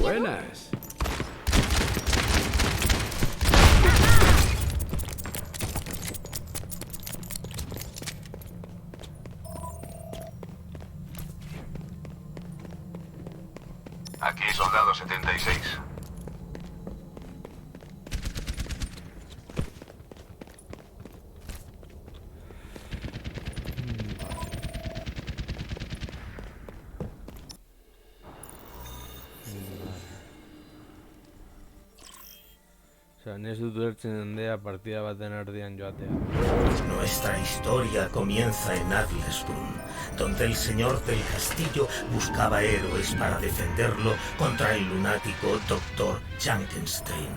Buenas. Aquí soldado 76. Osa, ez dut ulertzen dendea partida baten erdian joatea. Nuestra historia comienza en Adlersbrunn, donde el señor del castillo buscaba héroes para defenderlo contra el lunático Dr. Junkenstein.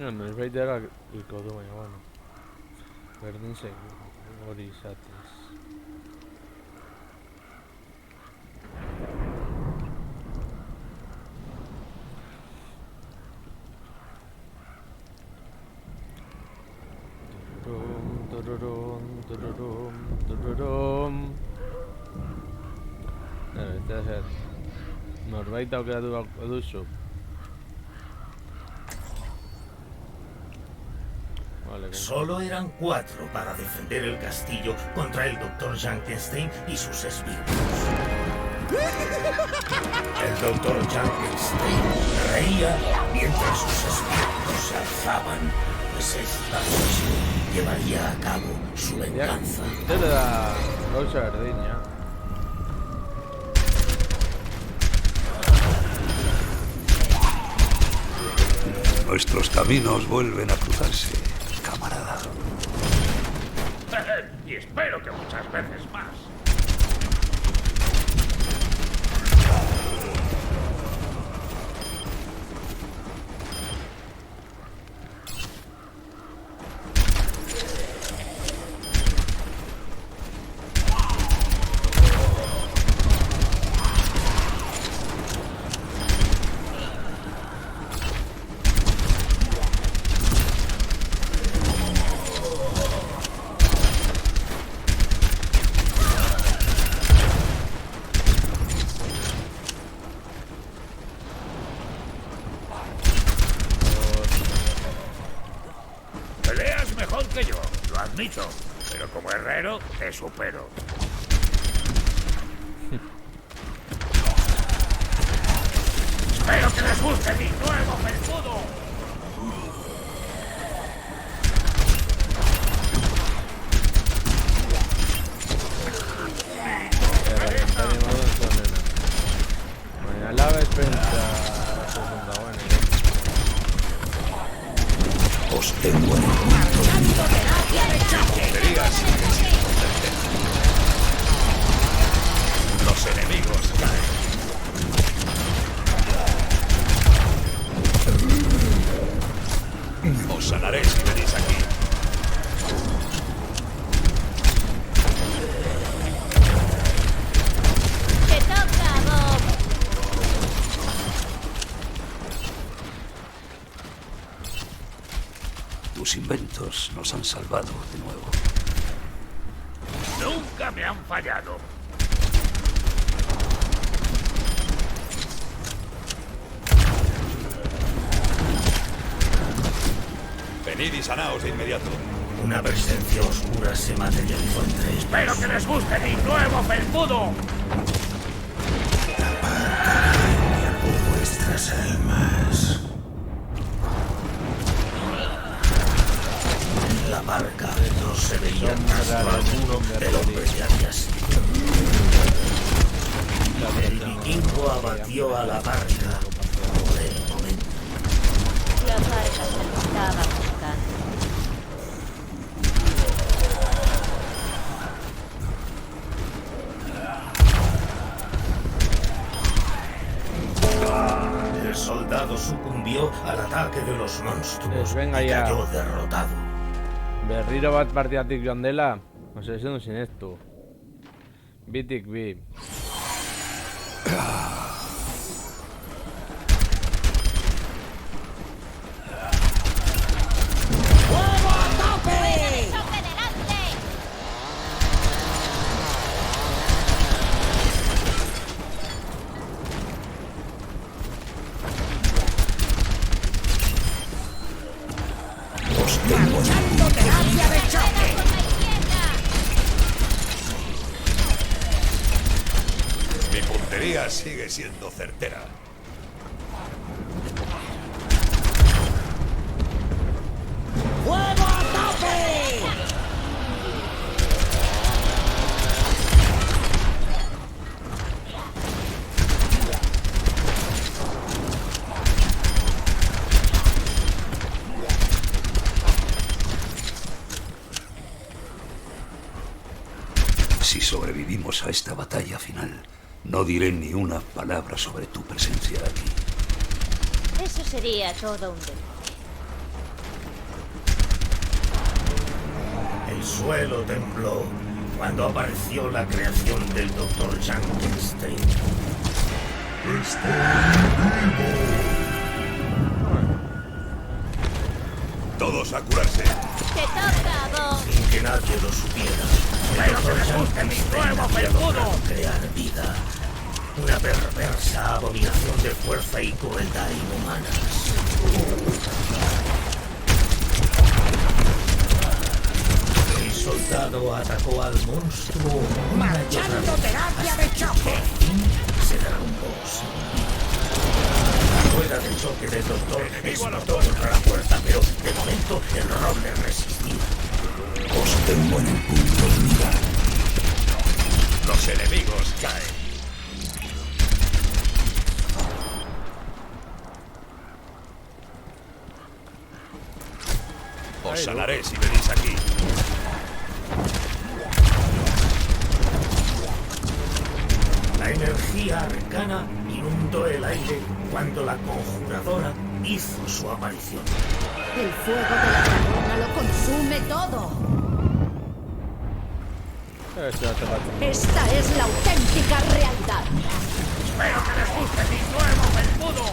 Norbait erabiliko du, baina, bueno. Berdin zaigu, hori izatez. Eta zer, norbait aukeratu duzu. Solo eran 4 para defender el castillo contra el Dr. Junkenstein y sus espíritus. El Dr. Junkenstein reía mientras sus espíritus se alzaban, pues esta noche llevaría a cabo su venganza. Zer da gauza berdina. Nuestros caminos vuelven a cruzarse, camarada. Y espero que muchas veces más. Que yo, lo admito, pero como herrero te supero. Espero que les guste mi nuevo escudo. Baina laba espenta segunda buena. Os tengo en el punto de mira. Los enemigos caen. Os sanaré si venís aquí. ¡Te toca, Bob! Tus inventos nos han salvado de nuevo. Nunca me han fallado. y sanaos de inmediato. Una presencia oscura se materializó entre ellos. ¡Espero que les guste mi nuevo felpudo! Por vuestras almas. En la barca no se veía rastro alguno del hombre que había sido. El vikingo abatió a la barca por el momento. La barca se lo estaba buscando. El soldado sucumbió al ataque de los monstruos venga y ya. cayó derrotado. Berriro bat partidatik joan dela, ose esan du sinestu. Bitik bi. ¡Fuego a tope! ¡Choque delante! ¡Marchando terapia de choque! Mi puntería sigue siendo certera. ¡Fuego a tope! Si sobrevivimos a esta batalla final, no diré ni una palabra sobre tu presencia aquí. Eso sería todo un demonio. El suelo tembló cuando apareció la creación del Dr. Junkenstein. Todos a curarse. ¡Te toca, vos! Sin que nadie lo supiera. ¡Espero que les guste mi nuevo felpudo! Crear vida. Una perversa abominación de fuerza y crueldad inhumanas. El soldado atacó al monstruo. ¡Marchando terapia de choque! Se derrumbó. La rueda de choque del doctor explotó contra la puerta, pero de momento el roble resistía. Os tengo en el punto de mira. Los enemigos caen. Os sanaré si venís aquí. La energía arcana inundó el aire cuando la conjuradora hizo su aparición. El fuego de la dragona lo consume todo. Esta es la auténtica realidad. ¡Espero que les guste mi nuevo felpudo!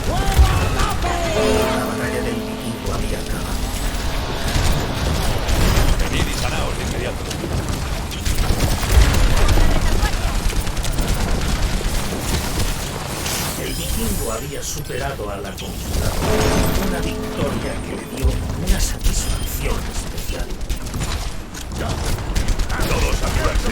¡Fuego a tope! La batalla del vikingo había acabado. Venid y sanaos de inmediato. El vikingo había superado a la conjuradora. Una victoria que le dio una satisfacción especial. Todos a curarse.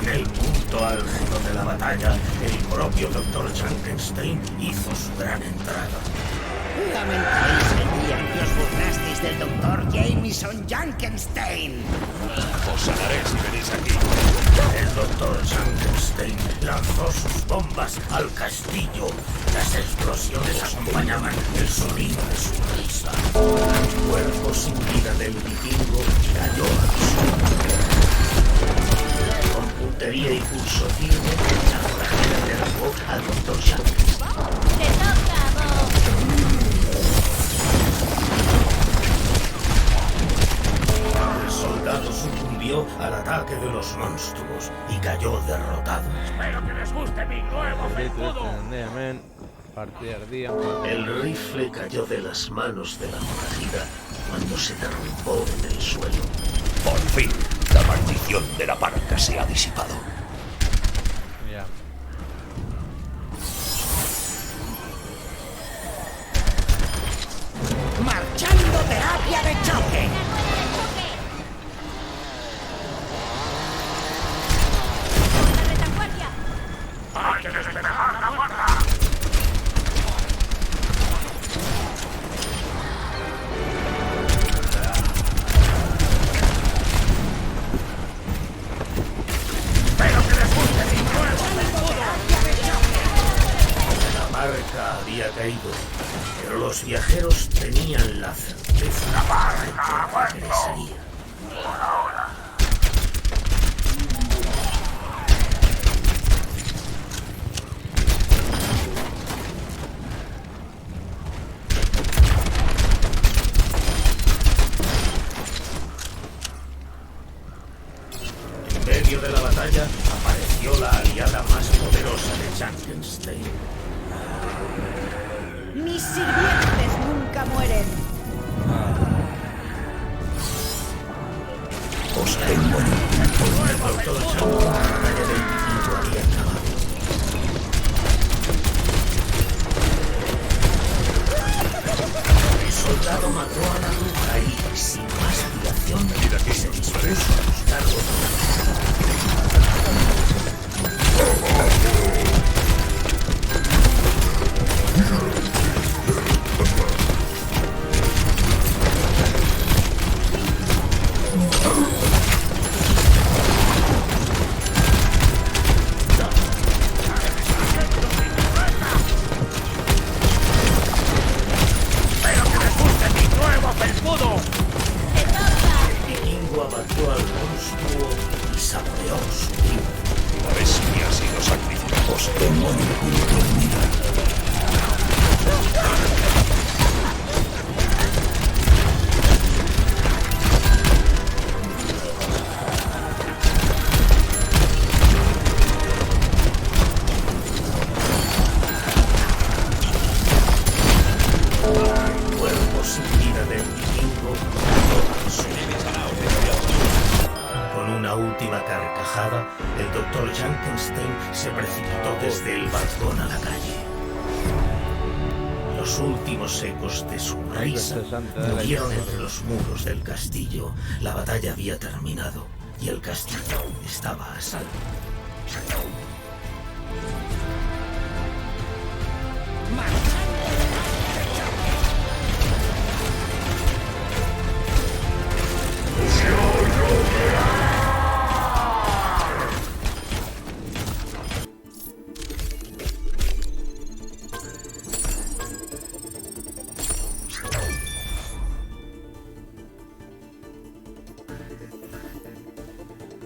En el punto álgido de la batalla, el propio Dr. Junkenstein hizo su gran entrada. Lamentaréis el día en que os burlasteis del Dr. Jameson Junkenstein. Os sanaré si venís aquí. El Dr. Junkenstein lanzó sus bombas al castillo. Las explosiones acompañaban el sonido de su risa. El cuerpo sin vida del vikingo cayó al suelo. Con puntería y pulso firme, la fragile derribó al Dr. Junkenstein. ¡Te toca, vos! El soldado sucumbió sobrevivió al ataque de los monstruos y cayó derrotado. Espero que les guste mi nuevo felpudo. El rifle cayó de las manos de la forajida cuando se derrumbó en el suelo. Por fin, la maldición de la parca se ha disipado. Ya. ¡Marchando terapia de choque! ¡Hay que despejar la puerta! ¡Espero que les guste mi nuevo felpudo! La barca había caído, pero los viajeros tenían la certeza de que regresaría. Por ahora. En medio de la batalla apareció la aliada más poderosa de Junkenstein. Mis sirvientes nunca mueren. Os tengo en el punto. El doctor Chang, la batalla del vikingo había acabado. El soldado mató a la bruja y, sin más dilación, se dispuso a buscar otro. ¡Espero que les guste mi nuevo felpudo! El vikingo abatió al monstruo y saboreó su triunfo. La bestia ha sido sacrificada. Os tengo en el punto de mira. El cuerpo sin vida del vikingo con una última carcajada, el doctor Junkenstein se precipitó desde el balcón a la calle. Los últimos ecos de su risa murieron entre los muros del castillo. La batalla había terminado y el castillo estaba a salvo.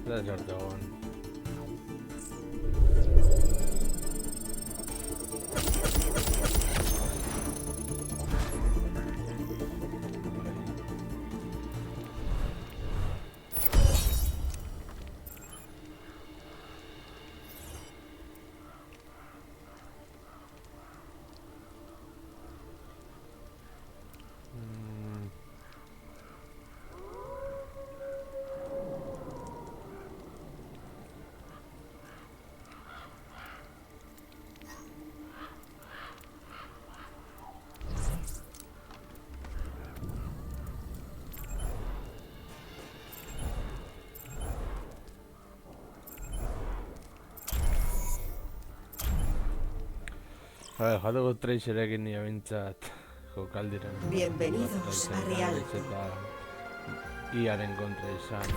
That's our one. Jatuko Tracerekin nire bintzat jokaldiren. Bienvenidos a Real. Eta iaren kontra izan.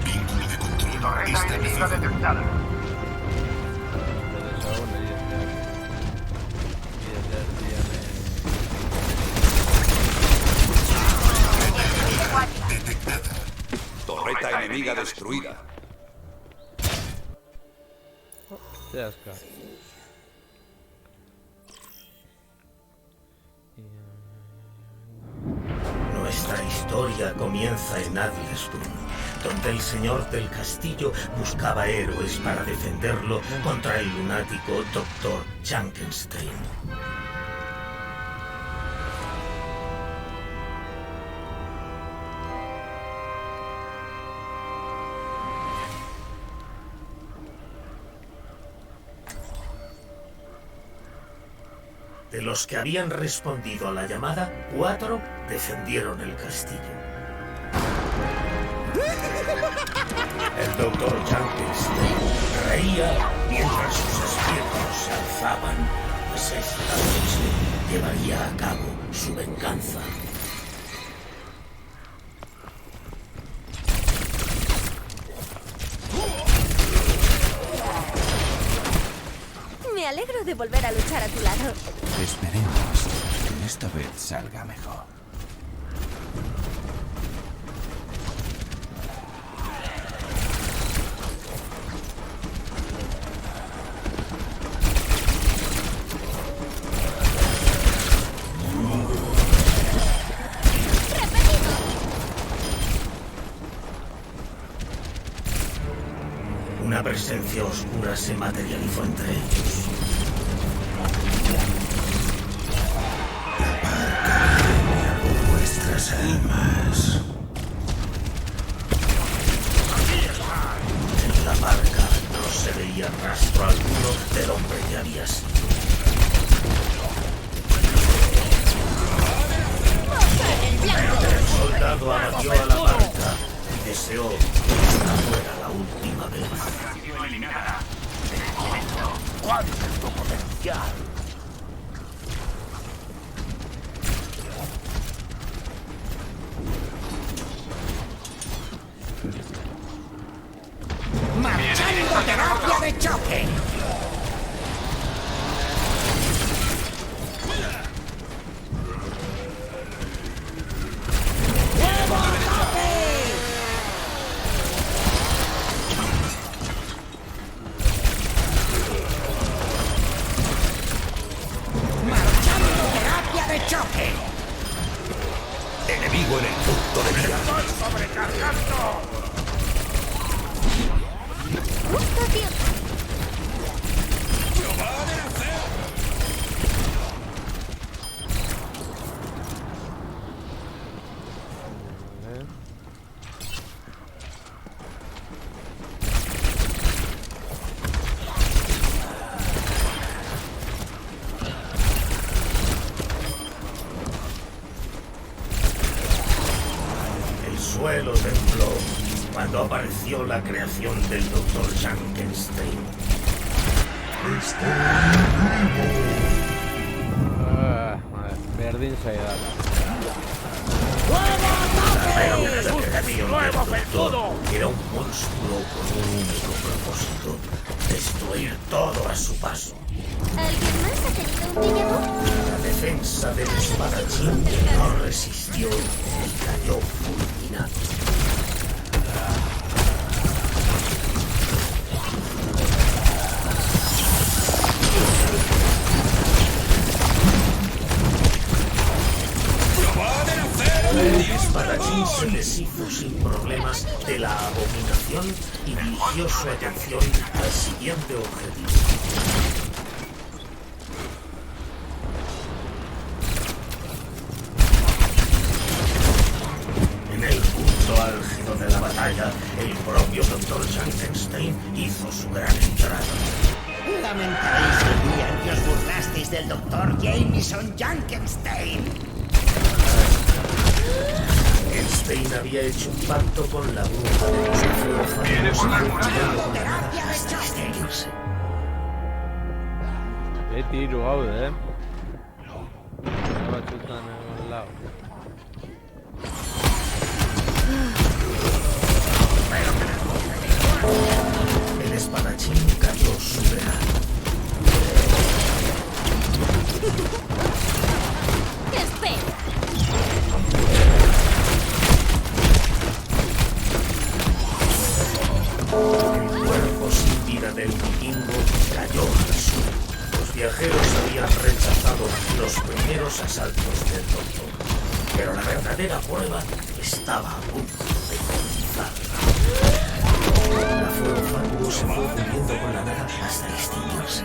Vínculo de control. Torreta enemiga detectada. Detectada. Torreta enemiga destruida. Zeazka. historia comienza en Adlersbrunn, donde el señor del castillo buscaba héroes para defenderlo contra el lunático Dr. Junkenstein. De los que habían respondido a la llamada, 4 defendieron el castillo. El Dr. Junkenstein reía mientras sus espíritus se alzaban, pues esta noche llevaría a cabo su venganza. Me alegro de volver a luchar a tu lado. Esperemos que esta vez salga mejor. Una presencia oscura se materializó entre ellos. Vuestras almas. En la barca no se veía rastro alguno del hombre que había sido. El soldado abatió a la barca y deseó que esta fuera la última vez. Eliminada. ¡Cuánto potencial! ¡Marchando terapia de choque! ¡Nuevo ataque! ¡Marchando terapia de choque! Enemigo en el punto de mira. ¡Estoy sobrecargando! El suelo tembló cuando apareció la creación del Dr. Junkenstein. Berdin zaidala. ¡Nuevo felpudo! Era un monstruo con un único propósito: destruir todo a su paso. ¿Alguien más ha tenido un déjà vu? La defensa del espadachín no resistió y cayó fulminado. El espadachín se deshizo sin problemas de la abominación y dirigió su atención al siguiente objetivo. En el punto álgido de la batalla, el propio Dr. Junkenstein hizo su gran entrada. Lamentaréis el día en que os burlasteis del Dr. Jameson Junkenstein. Junkenstein había hecho un pacto con la bruja de los ojos y Terapia de choque. Qué tiro haude, batzutan egon lau. El espadachín cayó soberano. ¡Espera! El cuerpo sin vida del vikingo cayó al suelo. Los viajeros habían rechazado los primeros asaltos del doctor. Pero la verdadera prueba estaba a punto de comenzar. La fuego fatuo se fue fundiendo con la nada hasta extinguirse.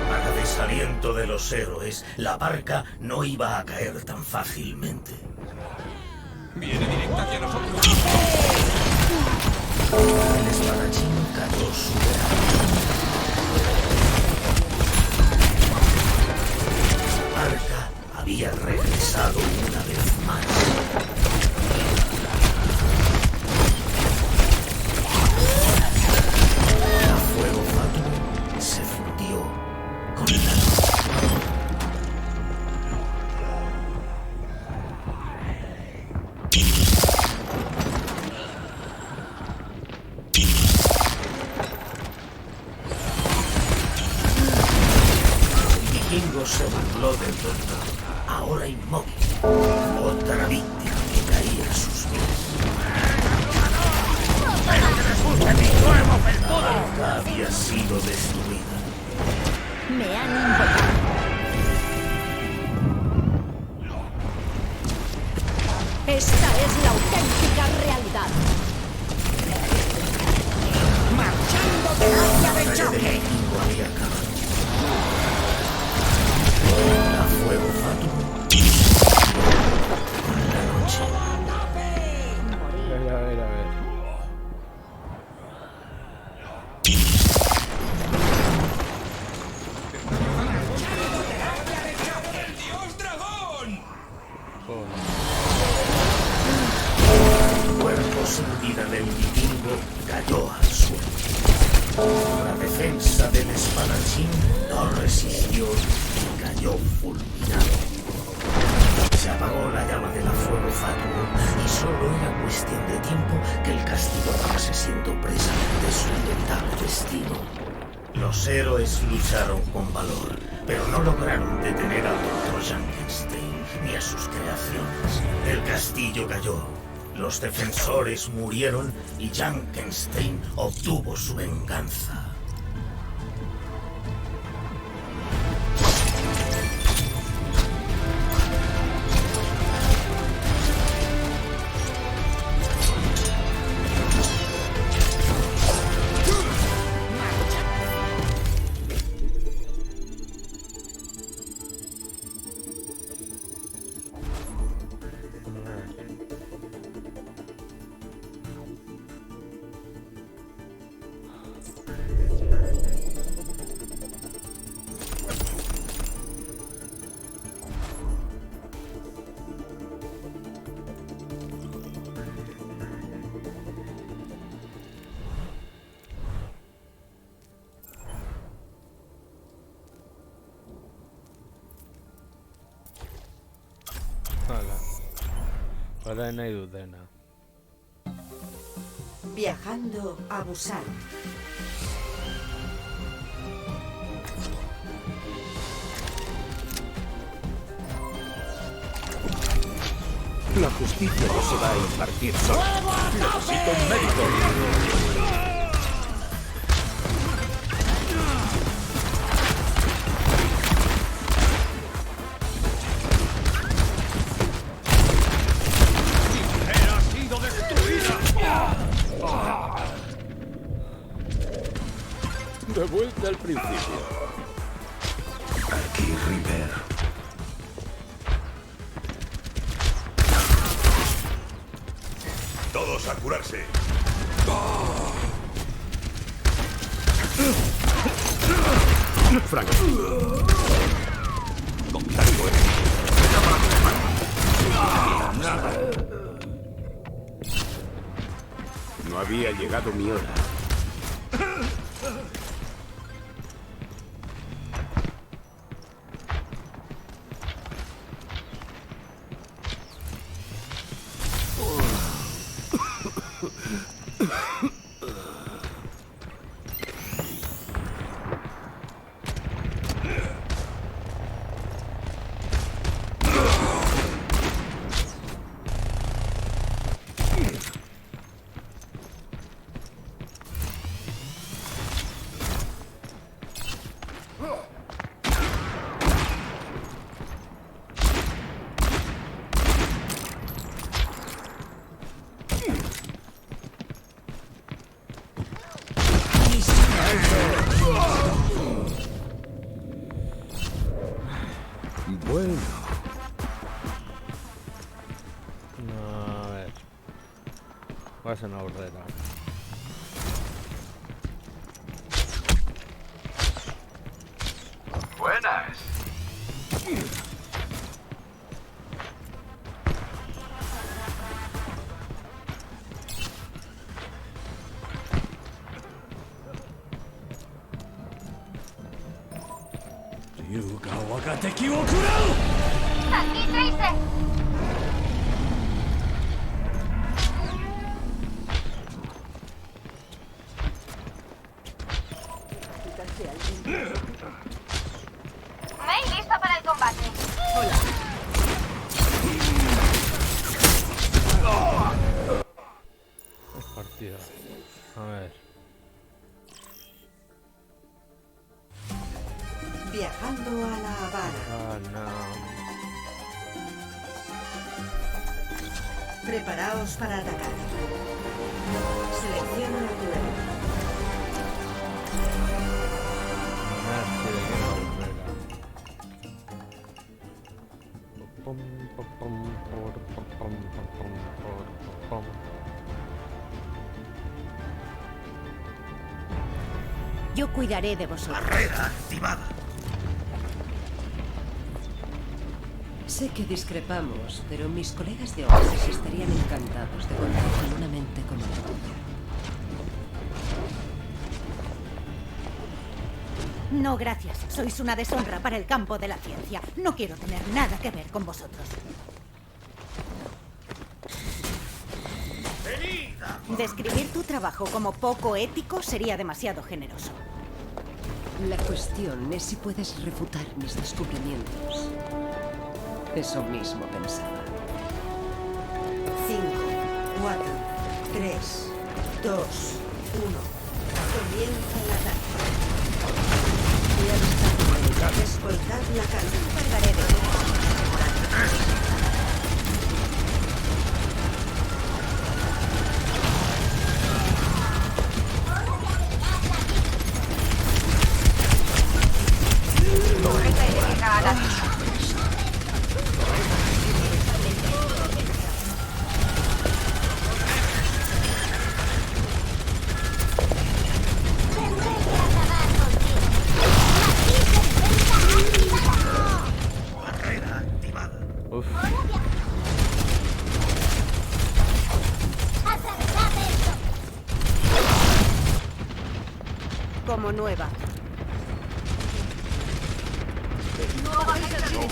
Para desaliento de los héroes, la barca no iba a caer tan fácilmente. Viene directo hacia nosotros. El espadachín cayó superado. La barca había regresado una vez más. La fuego fatuo se fundió con la noche. Vikingo se burló del doctor, ahora inmóvil. Otra víctima que caía a sus pies. ¡Pero que resulte mi nuevo La felpudo! barca había sido destruida. Me han invocado. Esta es la auténtica realidad. ¡Marchando terapia de El choque! vikingo había acabado. La fuego fatuo con la noche. A ver. El cuerpo sin vida del vikingo cayó al suelo. La defensa del espadachín no resistió y cayó fulminado. Se apagó la llama de la fuego fatuo y solo era cuestión de tiempo que el castillo acabase siendo presa de su inevitable destino. Los héroes lucharon con valor, pero no lograron detener al Dr. Junkenstein ni a sus creaciones. El castillo cayó, los defensores murieron y Junkenstein obtuvo su venganza. Ahora nahi dut dena. Viajando a Busan. La justicia no se va a impartir sola. Necesito un médico. De vuelta al principio. Aquí, River. Todos a curarse. Frank. Contacto Nada. No había llegado mi hora. Bueno. No, a ver. Va a ser una burrera. Buenas. ¡Aquí, Tracer! Mei, lista para el combate. Partida. A ver. Viajando a La Habana. Ah, no. Preparaos para atacar. Selecciona el duelo. Yo cuidaré de vosotros. Barrera activada. Sé que discrepamos, pero mis colegas de Oasis estarían encantados de contar con una mente como la tuya. No, gracias. Sois una deshonra para el campo de la ciencia. No quiero tener nada que ver con vosotros. Describir tu trabajo como poco ético sería demasiado generoso. La cuestión es si puedes refutar mis descubrimientos. Eso mismo pensaba. 5, 4, 3, 2, 1. Comienza el ataque. Escoltad la carga. Cargaré de Torreta enemiga a la derecha. Barrera activada. Uf. Como nueva. No vais a ser.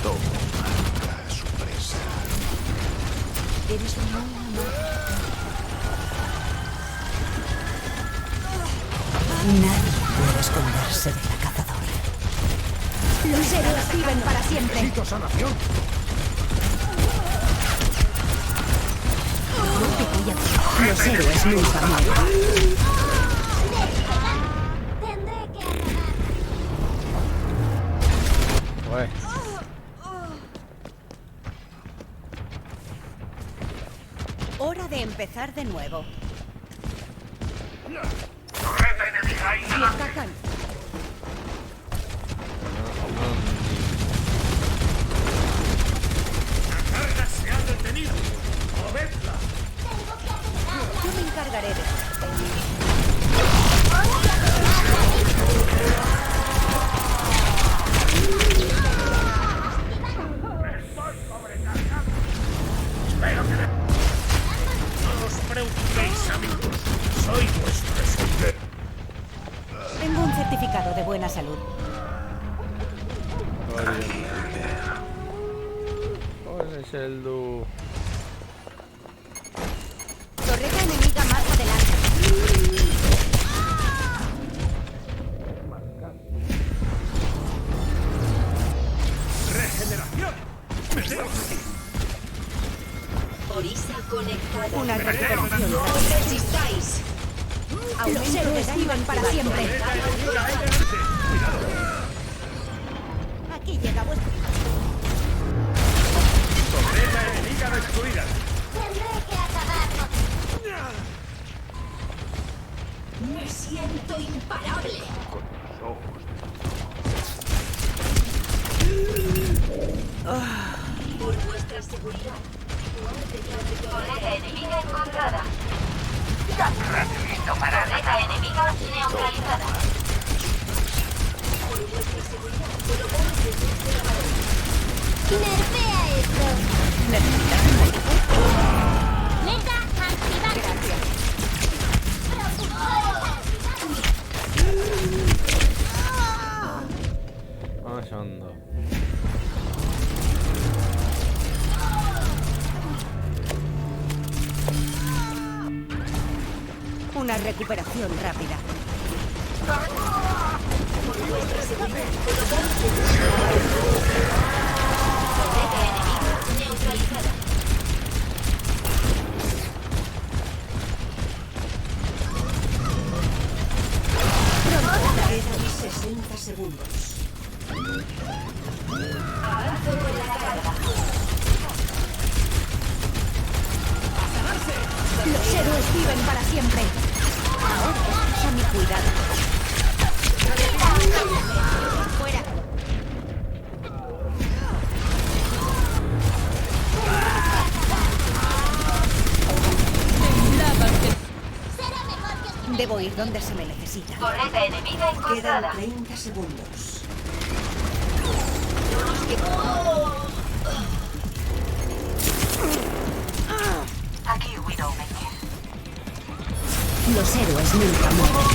Tomo marca a su presa. Eres muy amable. Nadie puede esconderse de la cazadora. Los héroes viven para siempre. Necesito sanación. Los héroes nunca mueren. Ué. Hora de empezar de nuevo. Torreta enemiga Si aislada. atacan, La carga se ha detenido. ¡Movedla! yo me encargaré de esto. Espero que... No os preocupéis, amigos. Soy vuestro escudero. Tengo un certificado de buena salud. ¿Cuál es el du? Torreta enemiga más adelante. ¡Regeneración! Orisa conectada. Una recuperación. No resistáis. Los héroes viven para siempre. Aquí llega vuestro... destruida. Tendré que acabarlo. Me siento imparable. Por vuestra seguridad. Torreta enemiga encontrada. Listo para torreta enemiga neutralizada. Por vuestra seguridad. Colocamos detrás de la pared. ¡Nerfea esto! ¡Meta activada! Gracias. Vamos ando. Una recuperación rápida. Por vuestra seguridad. Colocamos detrás de la pared. Torreta enemiga neutralizada. Quedan 60 segundos. Avanzo con la carga. Los héroes viven para siempre. Ahora estás a mi cuidado. Fuera. Debo ir donde se me necesita. Torreta enemiga Quedan encontrada. 30 segundos. Aquí Widowmaker. Los héroes nunca mueren.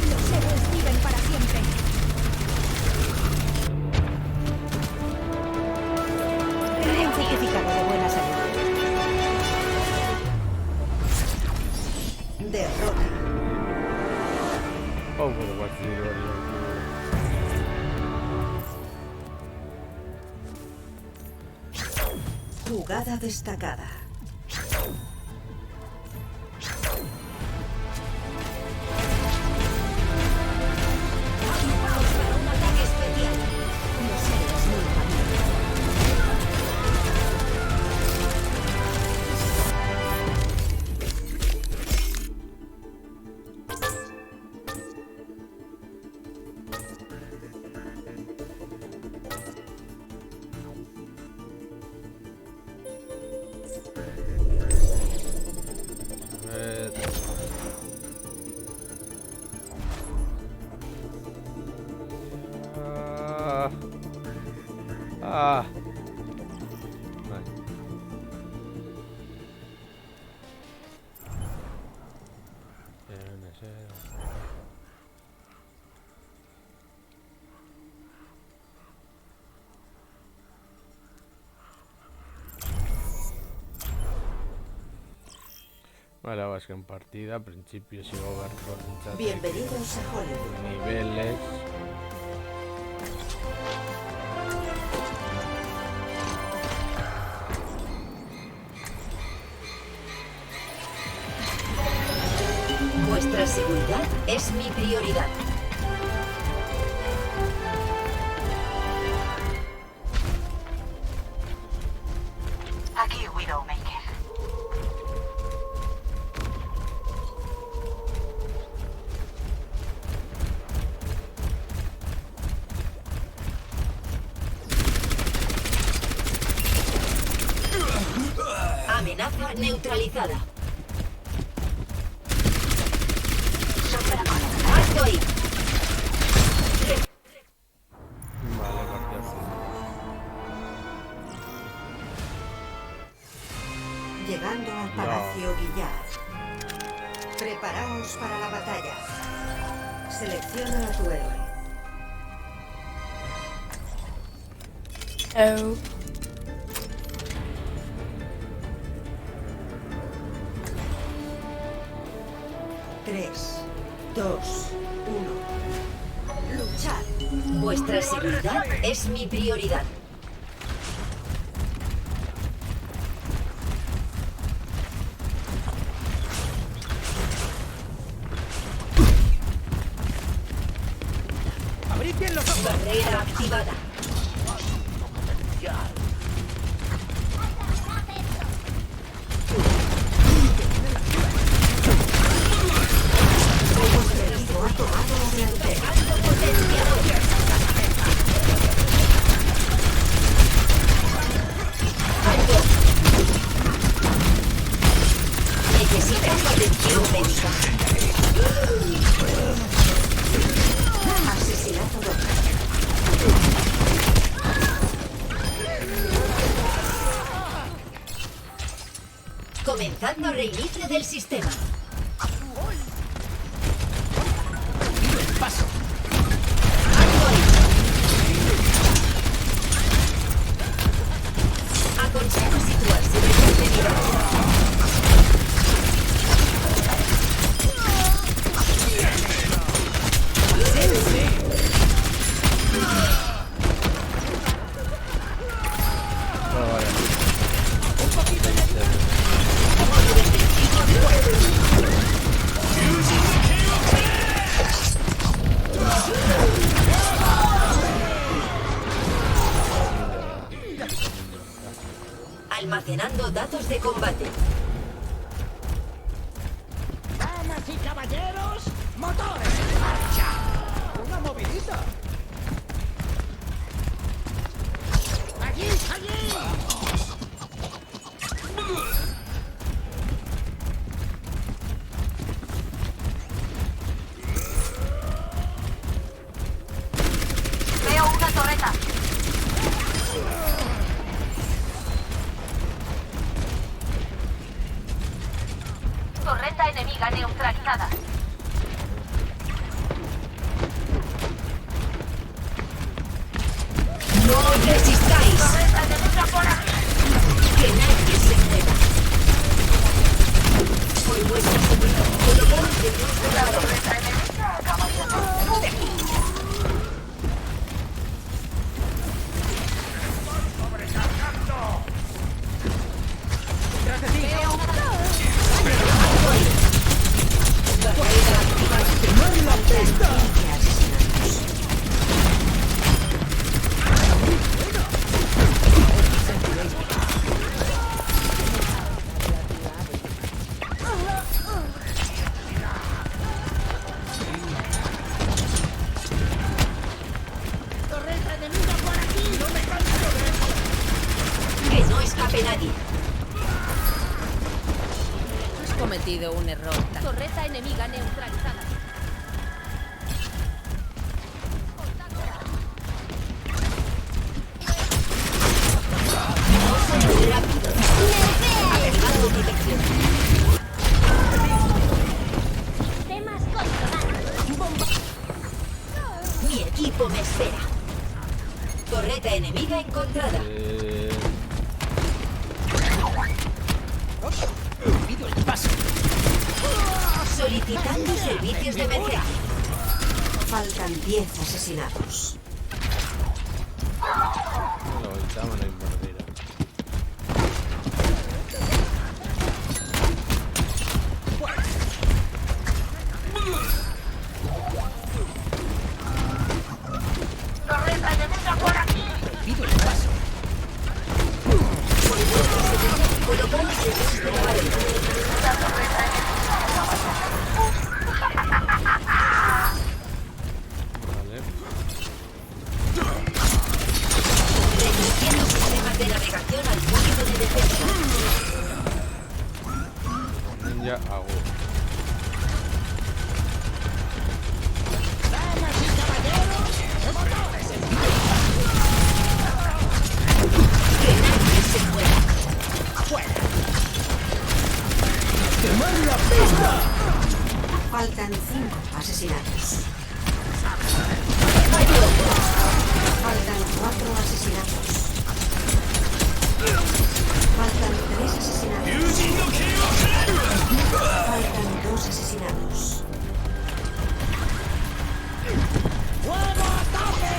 Los héroes viven para siempre. Tengo un certificado de buena salud. Derrota. Overwatch digo. Jugada destacada. Para un ataque especial. Los héroes nunca mueren. Vale. Vale, vas que en partida, principios y over. Bienvenidos a Hollywood. Niveles. Vuestra seguridad es mi prioridad. Aquí Widowmaker. Amenaza neutralizada. Estoy. Vale, partida. Llegando al Palacio Guillar. Preparaos para la batalla. Selecciona a tu héroe. Oh. 3, 2, 1. Luchad. Vuestra seguridad es mi prioridad. ¡Abrid bien los ojos! Barrera activada. Ha tomado la delantera. Necesitas atención médica. Asesinato doble. Comenzando reinicio del sistema. Paso. Aconsejo situarse en el nivel. Almacenando datos de combate. Damas y caballeros, motores en marcha. Una movilita. Allí, allí. Veo una torreta. Torreta enemiga neutralizada. No resistáis. Torreta enemiga por aquí. Que nadie se mueva. Por vuestra seguridad, colocaos detrás de la torreta enemiga. Acaba de aquí. Que no escape nadie. Has cometido un error. Torreta enemiga neutralizada. Rápido. Activando detección. Temas controlados. Mi equipo me espera. Torreta enemiga encontrada. Pido el paso. Solicitando servicios de emergencia. Faltan 10 asesinatos. Lo voltamos la inverdera. Torreta enemiga por aquí. Pido el paso. Colocamos detrás de la pared. La torreta Vale. Reiniciando sistemas de navegación al código de defensa. Ninja hago. Damas y caballeros, motores en Que nadie se mueva. fuera. ¡Quemar la pista! Faltan 5 asesinatos. Faltan 4 asesinatos. Faltan 3 asesinatos. Faltan 2 asesinatos. ¡Fuego a tope!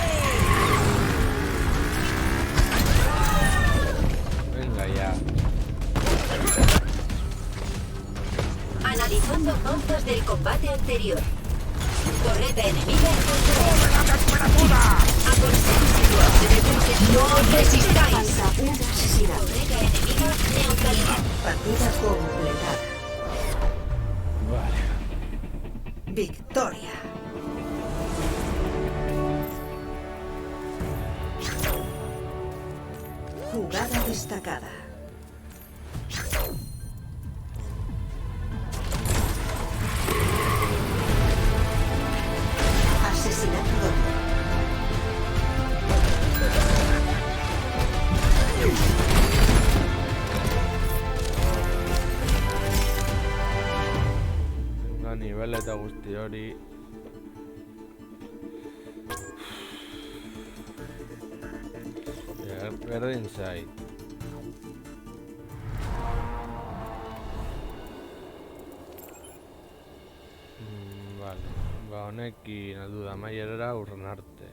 Venga ya. Analizando pautas del combate anterior. Torreta enemiga. ¡Sube la temperatura! No resistáis. Falta un asesinato. Torreta enemiga neutralizada. Partida completada. Vale. Victoria. Jugada destacada. Asesinato doble. Venga, nivel eta guzti hori. Berdin zait. Vale, ba honekin aldu da maierara urren arte.